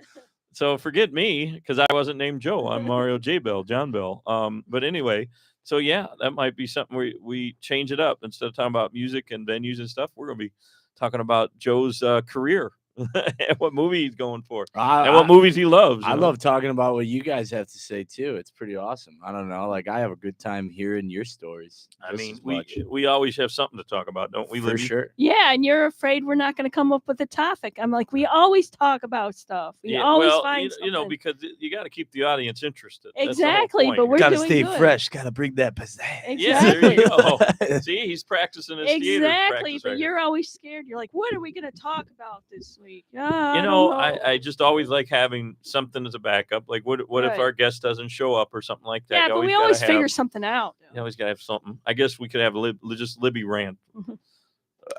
D: So forget me because I wasn't named Joe. I'm Mario J. Bell, John Bell. But anyway, so yeah, that might be something we change it up. Instead of talking about music and venues and stuff, we're going to be talking about Joe's career and what movie he's going for and what movies he loves.
C: I
D: you know?
C: love talking about what you guys have to say too. It's pretty awesome. I don't know, like I have a good time hearing your stories.
D: I
C: just
D: mean,
C: as much.
D: we always have something to talk about, don't we?
C: for
D: Libby?
C: sure.
B: Yeah, and you're afraid we're not going to come up with a topic. I'm like, we always talk about stuff. We always
D: well,
B: find
D: you know,
B: something.
D: because you got to keep the audience interested. That's the whole
B: Exactly,
D: point.
B: but we're
C: Gotta
B: doing
C: stay
B: good.
C: fresh. Gotta bring that pizzazz.
D: Yeah, there you
B: Exactly.
D: go. See, he's practicing his theater
B: Exactly,
D: practice
B: but
D: right
B: you're always scared. You're like, what are we going to talk about this week?
D: here.
B: I
D: You
B: don't
D: know, I just always like having something as a backup. Like, what if
B: Right.
D: our guest doesn't show up or something like that?
B: yeah,
D: You
B: but we
D: gotta
B: always
D: have-
B: figure something out.
D: You always got to have something. I guess we could have just Libby rant.
B: Mhm.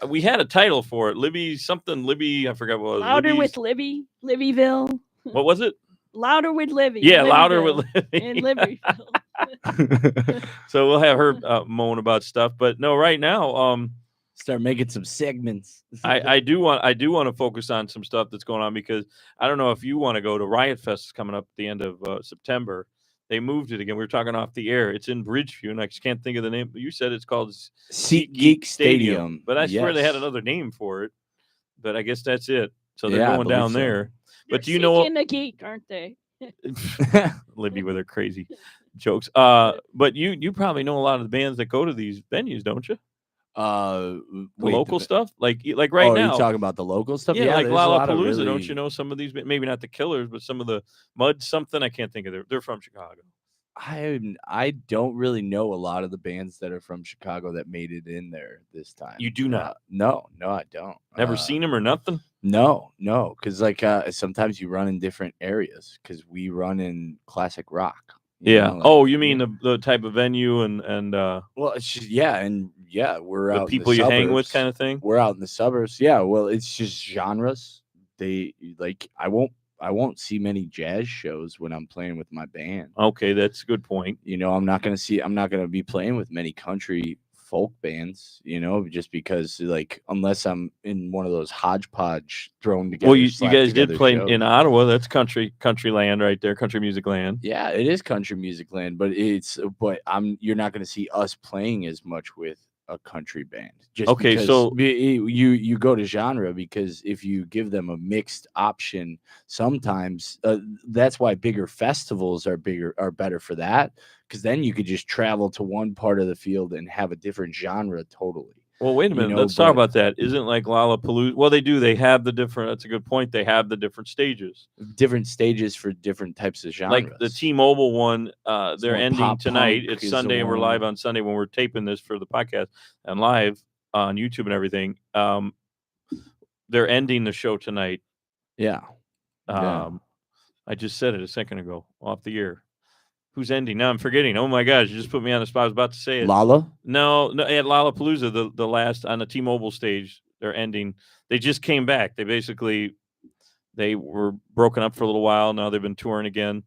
D: We had a title for it. Libby something. Libby, I forgot what it was.
B: Louder
D: Libby's-
B: with Libby, Libbyville.
D: What was it?
B: Louder with Libby.
D: Yeah, louder
B: Libbyville,
D: with Libby.
B: in Libbyville.
D: So we'll have her moan about stuff. But no, right now,
C: Start making some segments.
D: I do want to focus on some stuff that's going on, because I don't know if you want to go to Riot Fest. Is coming up at the end of September. They moved it again. We were talking off the air. It's in Bridgeview, and I just can't think of the name. You said it's called
C: SeatGeek Stadium.
D: But I swear they had
C: Yes.
D: another name for it. But I guess that's it. So they're
C: Yeah, I
D: going
C: believe
D: down
C: so.
D: there. But do you
B: They're
D: know
B: seeking a geek, aren't they?
D: Libby with her crazy jokes? But you probably know a lot of the bands that go to these venues, don't you? The local stuff, like right
C: Are
D: now.
C: you talking about the local stuff?
D: Yeah, like
C: there's a lot of
D: Lollapalooza.
C: really...
D: Don't you know some of these? Maybe not the Killers, but some of the Mud something. I can't think of their. They're from Chicago.
C: I don't really know a lot of the bands that are from Chicago that made it in there this time.
D: You do not?
C: No, I don't.
D: Never seen them or nothing?
C: No, because sometimes you run in different areas, because we run in classic rock.
D: Yeah. You mean the type of venue and
C: well, it's just, we're
D: the
C: out
D: people
C: in the
D: you hang with,
C: suburbs.
D: kind of thing.
C: We're out in the suburbs. Yeah, well, it's just genres. They like I won't see many jazz shows when I'm playing with my band.
D: Okay, that's a good point.
C: I'm not gonna be playing with many country folk bands, just because, like, unless I'm in one of those hodgepodge thrown together.
D: Well, you guys did
C: together
D: play
C: shows.
D: in Ottawa. That's country land right there, country music land.
C: Yeah, it is country music land, but you're not going to see us playing as much with a country band. Just
D: okay,
C: because
D: so
C: you go to genre, because if you give them a mixed option, sometimes that's why bigger festivals are better for that, because then you could just travel to one part of the field and have a different genre totally.
D: Well, wait a minute. Let's talk about that. Isn't like Lollapalooza? Well, they do. They have the different. That's a good point. They have the different stages.
C: Different stages for different types of genres.
D: Like the T-Mobile one, they're ending tonight.
C: punk
D: It's Sunday, and we're
C: one.
D: live on Sunday when we're taping this for the podcast and live on YouTube and everything. They're ending the show tonight.
C: Yeah.
D: I just said it a second ago off the air. Who's ending? Now I'm forgetting. Oh my gosh, you just put me on the spot. I was about to say it.
C: Lala?
D: No, at Lollapalooza, the last on the T-Mobile stage, they're ending. They just came back. They were broken up for a little while. Now they've been touring again.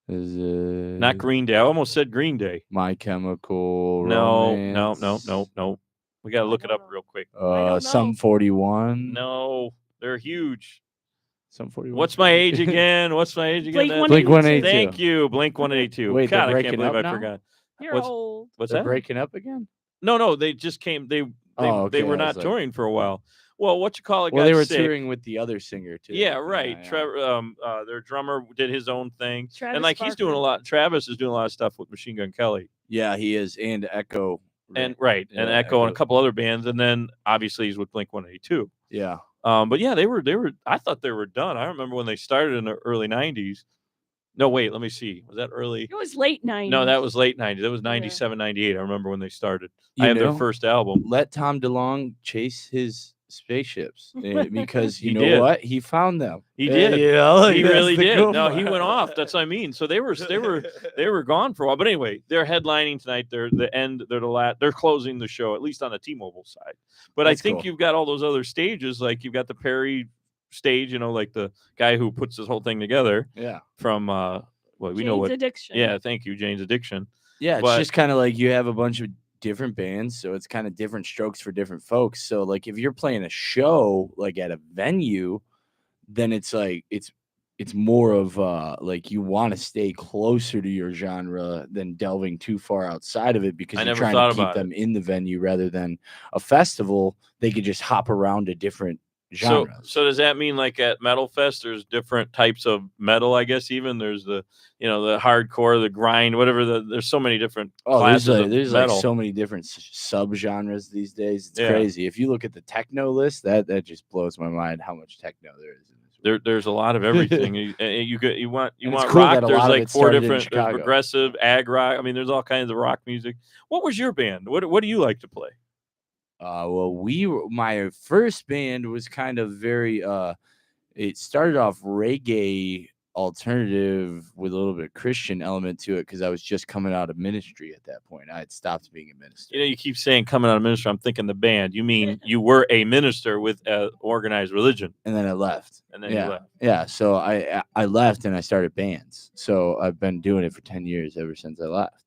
C: Is it
D: Not Green Day? I almost said Green Day.
C: My Chemical Romance?
D: No. We got to look it up real quick.
C: Sum 41?
D: No, they're huge.
C: Sum 41.
D: What's my age again?
B: Blink
C: 182.
D: Thank you, Blink 182.
C: Wait,
D: God,
C: they're
D: I can't
C: breaking
D: believe
C: up
D: I
C: now?
D: forgot.
B: You're old.
D: What's
C: They're
D: that?
C: breaking up again?
D: No, they just came. They
C: okay,
D: were
C: I
D: not
C: was like-
D: touring for a while. Well, what you call it?
C: Well,
D: got
C: they were
D: sick.
C: touring with the other singer too.
D: Yeah, right.
C: Yeah.
D: Trevor, their drummer did his own thing,
B: Travis
D: and like he's doing a
B: Barker.
D: lot. Travis is doing a lot of stuff with Machine Gun Kelly,
C: Yeah, he is, and Echo.
D: and
C: Yeah,
D: Echo, and a couple other bands, and then obviously he's with Blink 182.
C: Yeah.
D: But yeah, they were. I thought they were done. I remember when they started in the early '90s. No, wait, let me see. Was that early?
B: It was late 90s.
D: No, that was late '90s. That was 97, 98. I remember when they started.
C: You
D: I have their
C: know,
D: first album.
C: Let Tom DeLonge chase his spaceships because
D: He
C: you know
D: did.
C: what? He found them.
D: He did.
C: You know,
D: He
C: that's
D: really
C: the
D: did.
C: cool
D: No,
C: part.
D: he went off. That's what I mean. So they were gone for a while. But anyway, they're headlining tonight. They're the end. They're the last. They're closing the show, at least on the T-Mobile side. But
C: That's
D: I think
C: cool.
D: you've got all those other stages. Like you've got the Perry stage. Like the guy who puts this whole thing together.
C: Yeah.
D: From we know
B: Jane's
D: what.
B: Addiction.
D: Yeah, thank you, Jane's Addiction.
C: Yeah, it's
D: But-
C: just kind of like you have a bunch of different bands, so it's kind of different strokes for different folks. So like if you're playing a show like at a venue, then it's like it's more of like you want to stay closer to your genre than delving too far outside of it, because
D: I
C: you're
D: never
C: trying
D: thought
C: to keep
D: about
C: them in the venue rather than a festival. They could just hop around to different genres.
D: So does that mean like at Metal Fest, there's different types of metal? I guess even there's the the hardcore, the grind, whatever. There's so many different classes of
C: there's
D: metal.
C: like so many different sub-genres these days. It's
D: Yeah.
C: crazy. If you look at the techno list, that just blows my mind how much techno there is in this world.
D: There's a lot of everything. you want
C: And it's
D: want
C: cool
D: rock.
C: that a
D: There's
C: lot of
D: like
C: it
D: four
C: started in
D: different. There's
C: Chicago.
D: progressive, ag rock. I mean, there's all kinds of rock music. What was your band? What do you like to play?
C: My first band was kind of very it started off reggae alternative with a little bit of Christian element to it because I was just coming out of ministry at that point. I had stopped being a minister.
D: You keep saying coming out of ministry. I'm thinking the band. You mean you were a minister with organized religion,
C: and then I left.
D: And then you left.
C: Yeah. So I left and I started bands. So I've been doing it for 10 years ever since I left.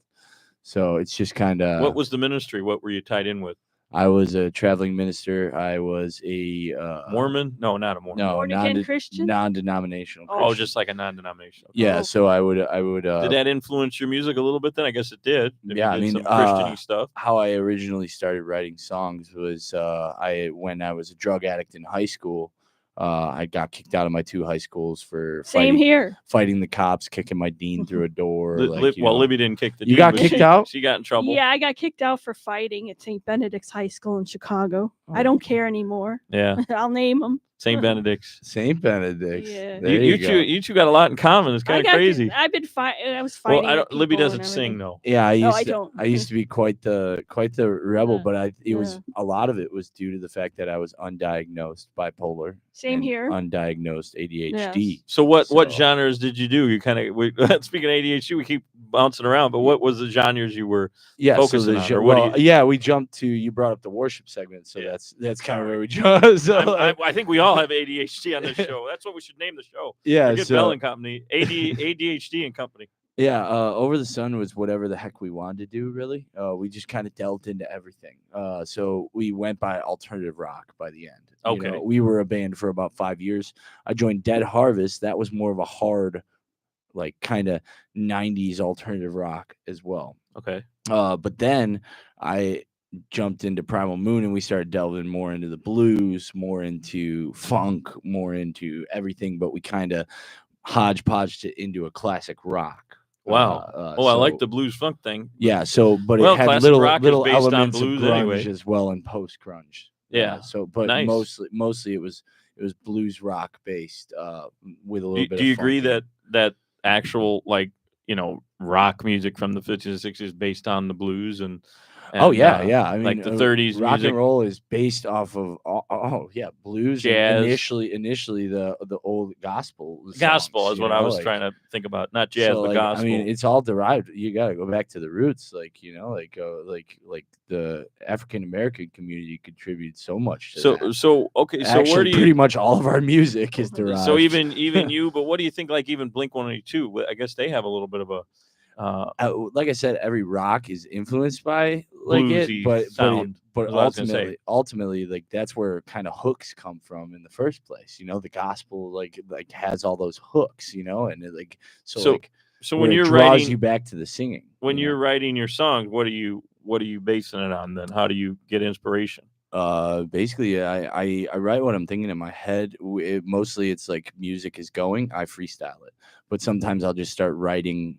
C: So it's just kind of.
D: What was the ministry? What were you tied in with?
C: I was a traveling minister. I was a
D: Mormon? No, not a Mormon.
C: No,
B: Born-again Christian?
C: non-denominational.
B: Oh,
C: Christian.
D: Just like a non-denominational.
C: Yeah.
B: Oh.
C: So I would.
D: Did that influence your music a little bit? Then I guess it did.
C: Yeah, I mean,
D: some Christian-y stuff.
C: How I originally started writing songs was when I was a drug addict in high school. I got kicked out of my 2 high schools for fighting the cops, kicking my dean through a door.
D: Libby didn't kick the dean.
C: You got kicked out?
D: She got in trouble.
B: Yeah, I got kicked out for fighting at St. Benedict's High School in Chicago. I don't care anymore.
D: Yeah.
B: I'll name them.
D: St. Benedict's.
C: St. Benedict's.
B: Yeah.
D: You two got a lot in common. It's kind of crazy.
B: I've been fighting. I was fighting.
D: Well, Libby doesn't sing though.
C: Yeah, I
B: don't.
C: I used to be quite the rebel, but it was a lot of it was due to the fact that I was undiagnosed bipolar.
B: Same here.
C: Undiagnosed ADHD.
B: Yes.
D: So what genres did you do? You kind of speaking of ADHD, we keep bouncing around, but what was the genres you were focusing on?
C: We jumped to, you brought up the worship segment, so that's kind of where we jumped. So
D: I think we all have ADHD on this show. That's what we should name the show.
C: Yeah,
D: Good Bell and Company, ADHD and Company.
C: Yeah, Over the Sun was whatever the heck we wanted to do, really. We just kind of delved into everything. So we went by alternative rock by the end.
D: Okay.
C: We were a band for about 5 years. I joined Dead Harvest. That was more of a hard, like kind of 90s alternative rock as well.
D: Okay.
C: But then I jumped into Primal Moon and we started delving more into the blues, more into funk, more into everything, but we kind of hodgepodged it into a classic rock.
D: Wow. I like the blues funk thing.
C: Yeah. So, but it had little elements of grunge
D: anyway.
C: as well and post grunge.
D: Yeah.
C: So, but
D: nice.
C: mostly it was blues rock based with a little bit.
D: Do you agree that actual rock music from the 50s and 60s is based on the blues and
C: I mean,
D: like the 30s
C: rock
D: music.
C: And roll is based off of blues,
D: jazz.
C: Initially the old gospel songs,
D: gospel is what I was trying to think about, not jazz, but gospel.
C: I mean, it's all derived. You got to go back to the roots, like the African American community contributed so much to that.
D: So where do you
C: pretty much all of our music is derived.
D: So even you, but what do you think? Like even Blink-182, I guess they have a little bit of a.
C: Like I said, every rock is influenced by
D: bluesy
C: it, but
D: ultimately,
C: like that's where kind of hooks come from in the first place. The gospel like has all those hooks, and it, so when you're
D: draws
C: writing, you back to the singing.
D: When you're writing your songs, what are you basing it on? Then how do you get inspiration?
C: Basically, I write what I'm thinking in my head. Mostly, it's like music is going, I freestyle it, but sometimes I'll just start writing.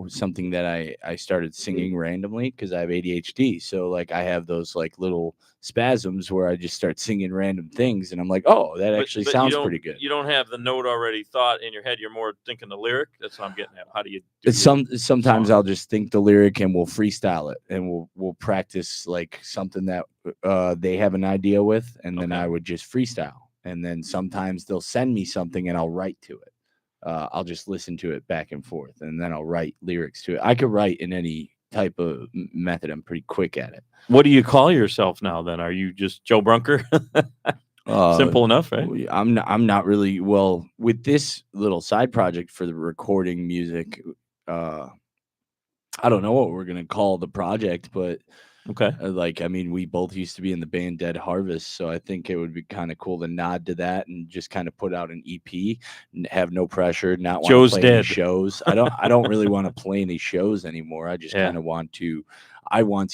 C: Something that I started singing randomly because I have ADHD. So like I have those like little spasms where I just start singing random things and I'm like, oh, that actually sounds pretty good.
D: You don't have the note already thought in your head. You're more thinking the lyric. That's what I'm getting at. How do you do
C: sometimes I'll just think the lyric and we'll freestyle it and we'll practice like something that they have an idea with, and then I would just freestyle. And then sometimes they'll send me something and I'll write to it. I'll just listen to it back and forth, and then I'll write lyrics to it. I could write in any type of method. I'm pretty quick at it.
D: What do you call yourself now? Then are you just Joe Brunker? Simple enough, right?
C: I'm not really with this little side project for the recording music. I don't know what we're gonna call the project, but.
D: Okay.
C: We both used to be in the band Dead Harvest, so I think it would be kind of cool to nod to that and just kind of put out an EP and have no pressure, not want to play any shows. I don't really want to play any shows anymore. I just kind of want to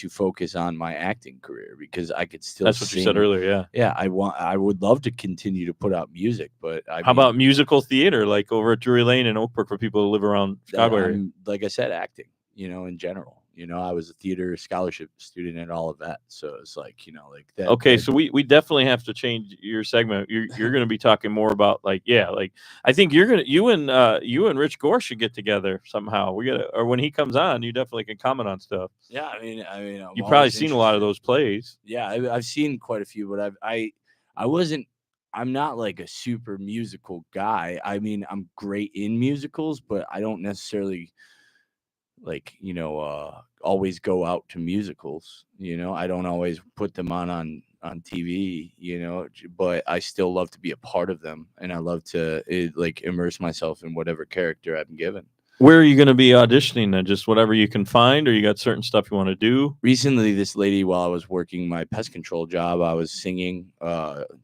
C: focus on my acting career because I could still
D: That's what
C: sing.
D: You said earlier,
C: yeah. I would love to continue to put out music, but
D: how about musical theater like over at Drury Lane and Oak Brook for people who live around Chicago area?
C: Like I said, acting, in general. I was a theater scholarship student and all of that. So it's like, like that.
D: Okay. So we definitely have to change your segment. You're going to be talking more about I think you and Rich Gore should get together somehow. Or when he comes on, you definitely can comment on stuff.
C: Yeah. I mean,
D: you've probably seen a lot of those plays.
C: Yeah. I've seen quite a few, but I I'm not like a super musical guy. I mean, I'm great in musicals, but I don't necessarily like, always go out to musicals. I don't always put them on TV, but I still love to be a part of them, and I love to like immerse myself in whatever character I'm given.
D: Where are you going to be auditioning then? Just whatever you can find, or you got certain stuff you want to do?
C: Recently, this lady, while I was working my pest control job, I was singing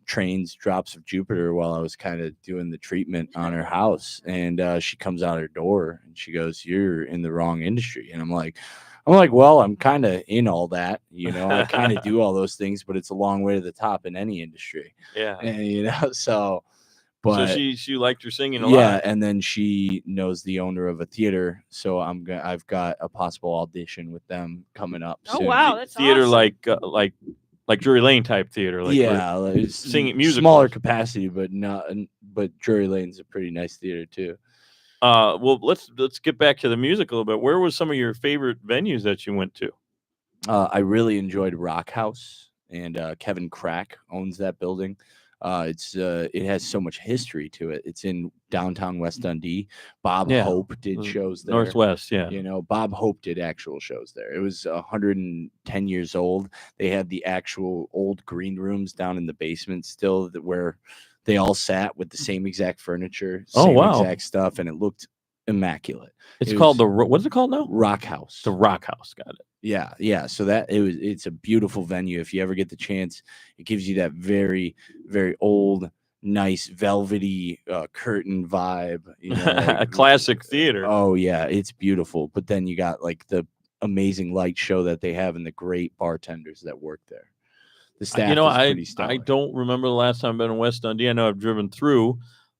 C: Train's Drops of Jupiter while I was kind of doing the treatment on her house. And she comes out her door and she goes, "You're in the wrong industry." And I'm like, well, I'm kind of in all that, I kind of do all those things, but it's a long way to the top in any industry.
D: Yeah.
C: And, so. But
D: so she liked your singing a lot.
C: Yeah, and then she knows the owner of a theater, so I've got a possible audition with them coming up.
B: Oh
C: soon.
B: wow, that's
D: theater
B: awesome.
D: like Drury Lane type theater. Like
C: like
D: singing musicals.
C: smaller capacity, but Drury Lane's a pretty nice theater too.
D: Well, let's get back to the music a little bit. Where was some of your favorite venues that you went to?
C: I really enjoyed Rock House, and Kevin Crack owns that building. It has so much history to it. It's in downtown West Dundee. Bob Hope did shows there.
D: Northwest, yeah.
C: Bob Hope did actual shows there. It was 110 years old. They had the actual old green rooms down in the basement still, where they all sat with the same exact furniture, same exact stuff, and it looked immaculate.
D: It's called what is it called now?
C: Rock House.
D: The Rock House, got it.
C: Yeah. So it's a beautiful venue. If you ever get the chance, it gives you that very, very old, nice, velvety curtain vibe.
D: A classic theater.
C: Oh yeah, it's beautiful. But then you got like the amazing light show that they have and the great bartenders that work there. The staff is pretty stellar.
D: I don't remember the last time I've been in West Dundee. I know I've driven through,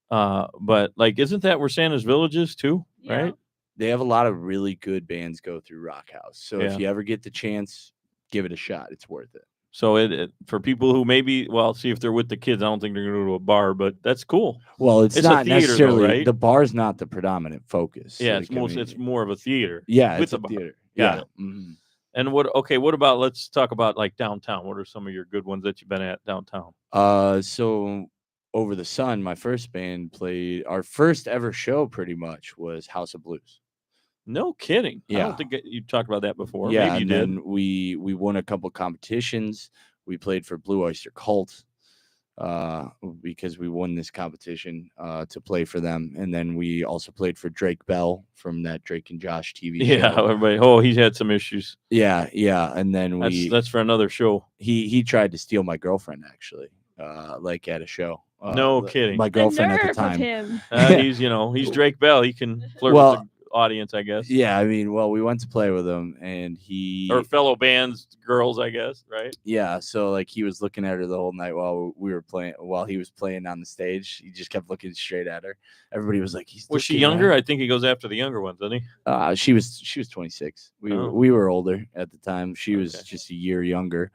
D: but like, isn't that where Santa's Village is too?
B: Yeah.
D: Right.
C: They have a lot of really good bands go through Rock House. So if you ever get the chance, give it a shot. It's worth it.
D: So it for people who maybe, see if they're with the kids. I don't think they're going to go to a bar, but that's cool.
C: Well, it's not
D: a theater,
C: necessarily
D: though, right?
C: The bar's not the predominant focus.
D: Yeah, it's more of a theater.
C: Yeah,
D: with
C: it's a
D: bar.
C: theater.
D: Got it.
C: Mm-hmm.
D: And what about, let's talk about like downtown. What are some of your good ones that you've been at downtown?
C: So Over the Sun, my first band played our first ever show pretty much was House of Blues.
D: No kidding.
C: Yeah.
D: I don't think you talked about that before.
C: Yeah,
D: maybe you did.
C: then we won a couple competitions. We played for Blue Oyster Cult because we won this competition to play for them. And then we also played for Drake Bell from that Drake and Josh TV show.
D: Yeah, everybody. He's had some issues.
C: Yeah. And then
D: that's for another show.
C: He tried to steal my girlfriend actually, like at a show.
D: No kidding.
C: My girlfriend at the
B: nerve of
C: time.
B: him.
D: He's Drake Bell. He can flirt with the audience, I guess.
C: Yeah, I mean, we went to play with him, and
D: or fellow bands, girls, I guess, right?
C: Yeah, so like he was looking at her the whole night while he was playing on the stage. He just kept looking straight at her. Everybody was like, "Was
D: she younger?" I think he goes after the younger ones, doesn't he?
C: She was 26. We were older at the time. She was just a year younger.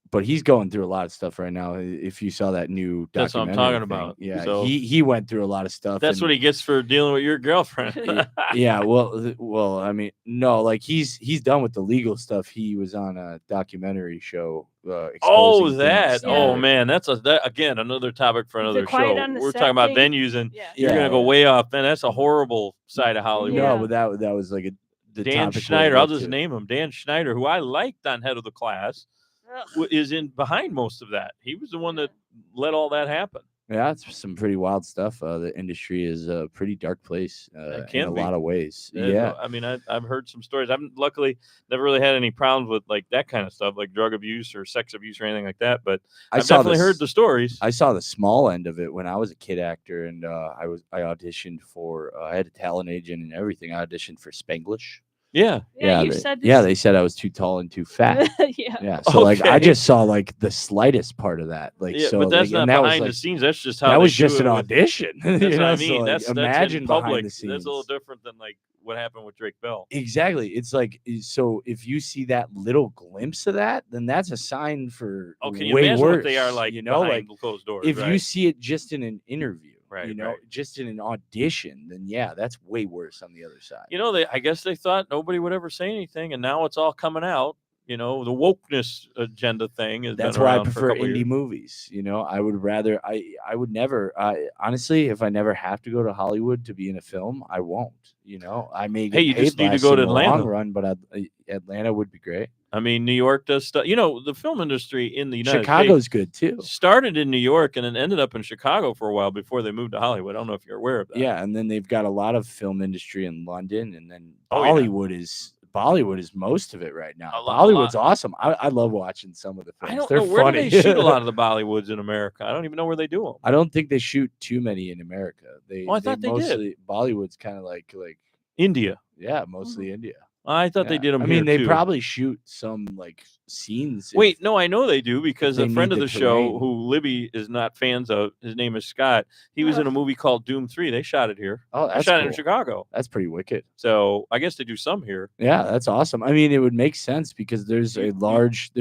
C: But he's going through a lot of stuff right now. If you saw that new documentary,
D: that's what I'm talking about.
C: Yeah,
D: so
C: he went through a lot of stuff.
D: That's what he gets for dealing with your girlfriend.
C: Yeah, well, I mean, no, like he's done with the legal stuff. He was on a documentary show.
D: Oh,
C: things.
D: Man, that's again another topic for another show. We're talking about venues, and you're gonna go way off. Man, that's a horrible side of Hollywood.
C: No, but that was like
D: Dan Schneider. I'll just name him, Dan Schneider, who I liked on Head of the Class. Is in behind most of that. He was the one that let all that happen.
C: Yeah, it's some pretty wild stuff. The industry is a pretty dark place in a lot of ways. Yeah,
D: I mean, I've heard some stories. I've luckily never really had any problems with like that kind of stuff, like drug abuse or sex abuse or anything like that. But I've definitely heard the stories.
C: I saw the small end of it when I was a kid actor, and I auditioned for. I had a talent agent and everything. I auditioned for Spanglish.
D: Yeah.
C: They said I was too tall and too fat. Yeah. So like I just saw like the slightest part of that. Like so,
D: but that's
C: like,
D: not behind the scenes. That's just how
C: that was just an audition.
D: That's what I mean.
C: So,
D: that's
C: imagine
D: in public.
C: behind the scenes.
D: That's a little different than like what happened with Drake Bell.
C: Exactly. It's like so if you see that little glimpse of that, then that's a sign for way worse.
D: What they are like,
C: like
D: closed doors.
C: If you see it just in an interview.
D: Right,
C: just in an audition, then that's way worse on the other side.
D: I guess they thought nobody would ever say anything, and now it's all coming out. the wokeness agenda thing has
C: That's
D: been
C: why I
D: around for a
C: prefer
D: couple
C: indie
D: years.
C: movies. I would rather. I would never. Honestly, if I never have to go to Hollywood to be in a film, I won't. I may get
D: Hey, you
C: paid
D: just need to
C: less
D: go
C: in
D: to
C: the long
D: Atlanta.
C: run, but Atlanta would be great.
D: I mean, New York does stuff. The film industry in the United
C: Chicago's
D: States
C: good too.
D: started in New York and then ended up in Chicago for a while before they moved to Hollywood. I don't know if you're aware of that.
C: Yeah, and then they've got a lot of film industry in London, and then
D: Oh, yeah.
C: Bollywood is most of it right now.
D: A lot.
C: Bollywood's awesome. I love watching some of the films.
D: I don't
C: They're
D: know where do
C: funny.
D: they shoot a lot of the Bollywoods in America. I don't even know where they do them.
C: I don't think they shoot too many in America.
D: I thought they did.
C: mostly Bollywood's kind of like
D: India.
C: yeah, mostly India.
D: I thought they
C: Yeah.
D: did them.
C: I mean, they
D: too.
C: probably shoot some like scenes.
D: Wait, no, I know they do because
C: they
D: a friend
C: need
D: of
C: the
D: the show
C: terrain.
D: who Libby is not fans of, his name is Scott. He was in a movie called Doom 3. They shot it here.
C: Oh,
D: They
C: that's
D: shot it
C: cool.
D: in Chicago.
C: That's pretty wicked.
D: So I guess they do some here.
C: Yeah, that's awesome. I mean, it would make sense because there's a large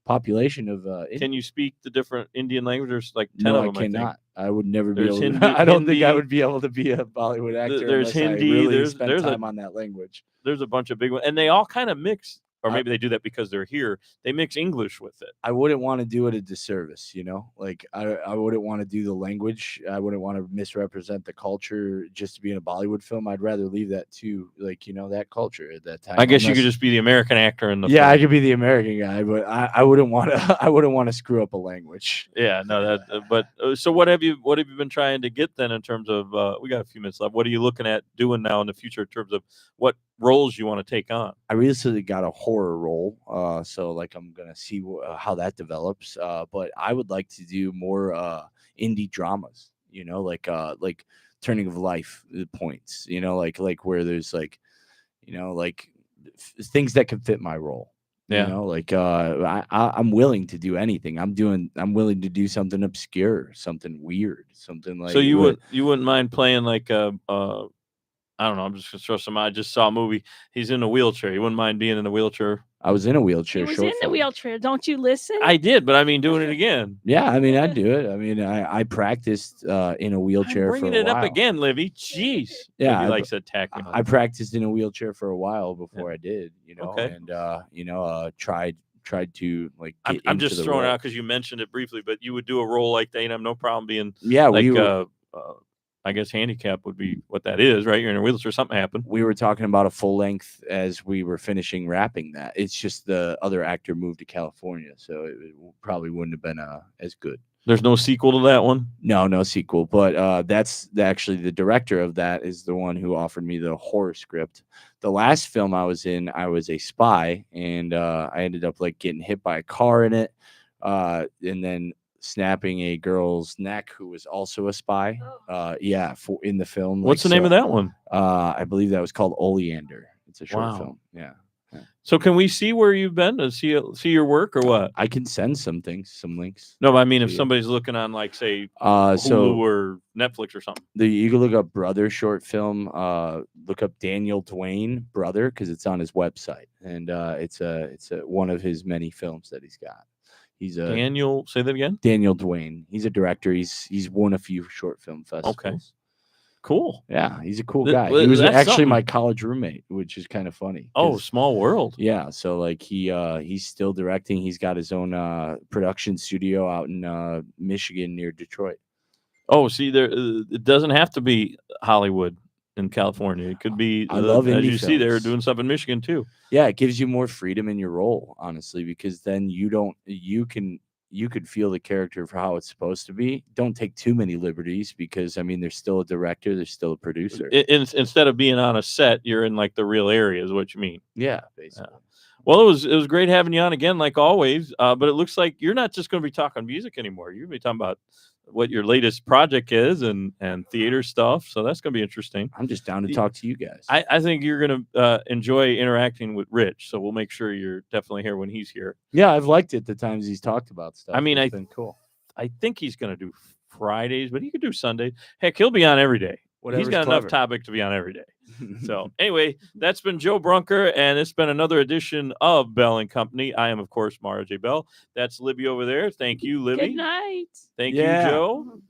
C: population of
D: Can you speak the different Indian languages? There's like 10
C: no,
D: of them,
C: I cannot. I would never be
D: There's
C: able to.
D: Hindi-
C: I don't think I
D: Hindi.
C: would be able to be a Bollywood actor
D: There's
C: unless
D: Hindi,
C: I really
D: there's-
C: spent
D: there's a-
C: time on that language.
D: There's a bunch of big ones. And they all kind of mix. Or maybe they do that because they're here. They mix English with it.
C: I wouldn't want to do it a disservice, Like I wouldn't want to do the language. I wouldn't want to misrepresent the culture just to be in a Bollywood film. I'd rather leave that to that culture at that time.
D: I guess you could just be the American actor in the
C: Yeah,
D: film.
C: I could be the American guy, but I wouldn't want to. I wouldn't want to screw up a language.
D: Yeah, no, that. But so, what have you been trying to get then in terms of? We got a few minutes left. What are you looking at doing now in the future in terms of what roles you want to take on?
C: I recently got a horror role, so like I'm gonna see how that develops. But I would like to do more indie dramas, like Turning of Life points, like where there's things that can fit my role.
D: Yeah.
C: I'm willing to do anything. I'm willing to do something obscure, something weird, something like.
D: So you wouldn't mind playing like I don't know. I'm just gonna throw some. I just saw a movie. He's in a wheelchair. You wouldn't mind being in a wheelchair?
C: I was in a wheelchair.
B: He was
C: short
B: in the
C: film.
B: wheelchair. Don't you listen?
D: I did, but I mean, doing it again.
C: Yeah, I mean, I'd do it. I mean, I practiced in a wheelchair
D: I'm bringing
C: for a
D: it
C: while.
D: up again, Livy. Jeez.
C: Yeah,
D: Libby
C: I-
D: likes to attack me.
C: I practiced in a wheelchair for a while before I did,
D: Okay.
C: and tried to like. Get
D: I'm
C: into
D: just
C: the
D: throwing it
C: role.
D: out because you mentioned it briefly, but you would do a role like that. And I have no problem being
C: Yeah,
D: like
C: we
D: I guess handicap would be what that is, right? You're in a wheelchair. Something happened.
C: were talking about a full length as we were finishing wrapping that. It's just the other actor moved to California, so it probably wouldn't have been as good.
D: There's no sequel to that one.
C: No sequel, but that's actually the director of that is the one who offered me the horror script. The last film I was in, I was a spy, and I ended up like getting hit by a car in it, and then snapping a girl's neck who was also a spy. In the film.
D: What's the name of that one?
C: I believe that was called Oleander. It's a short
D: Wow.
C: film. Yeah.
D: So can we see where you've been to see your work or what?
C: I can send some links.
D: No, but I mean, if
C: Yeah.
D: somebody's looking on like say
C: So
D: Hulu or Netflix or something.
C: you can look up Brother short film. Look up Daniel Dwayne Brother because it's on his website, and it's one of his many films that he's got. He's a
D: Daniel, say that again.
C: Daniel Dwayne. He's a director. He's won a few short film festivals.
D: Cool.
C: Yeah, he's a cool
D: Th-
C: guy.
D: well,
C: He was
D: that's
C: actually
D: something.
C: my college roommate, which is kind of funny.
D: Oh,
C: 'cause-
D: small world.
C: yeah. So like he's still directing. He's got his own production studio out in Michigan near Detroit.
D: Oh, see, there it doesn't have to be Hollywood in California. It could be.
C: I love
D: as
C: indie
D: you see, they're
C: films.
D: doing stuff in Michigan too.
C: Yeah, it gives you more freedom in your role, honestly, because then you could feel the character for how it's supposed to be. Don't take too many liberties because I mean, there's still a director, there's still a producer.
D: Instead of being on a set, you're in like the real area, is what you mean.
C: Yeah, basically.
D: Well, it was great having you on again, like always. But it looks like you're not just going to be talking music anymore. You're going to be talking about what your latest project is and theater stuff. So that's going to be interesting.
C: I'm just down to talk to you guys.
D: I think you're going to enjoy interacting with Rich. So we'll make sure you're definitely here when he's here.
C: Yeah, I've liked it the times he's talked about stuff.
D: I mean,
C: It's been cool.
D: I think he's going to do Fridays, but he could do Sundays. Heck, he'll be on every day. He's
C: Whatever's
D: got
C: clever.
D: enough topic to be on every day. So anyway, that's been Joe Brunker, and it's been another edition of Bell and Company. I am, of course, Mara J. Bell. That's Libby over there. Thank you, Libby.
B: Good night.
D: Thank
C: Yeah.
D: you, Joe.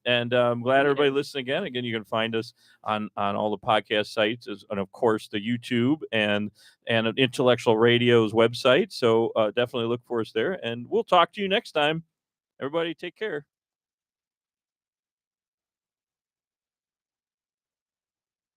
D: And I'm glad everybody listened again. Again, you can find us on all the podcast sites, and of course the YouTube and Intellectual Radio's website. So definitely look for us there, and we'll talk to you next time. Everybody, take care.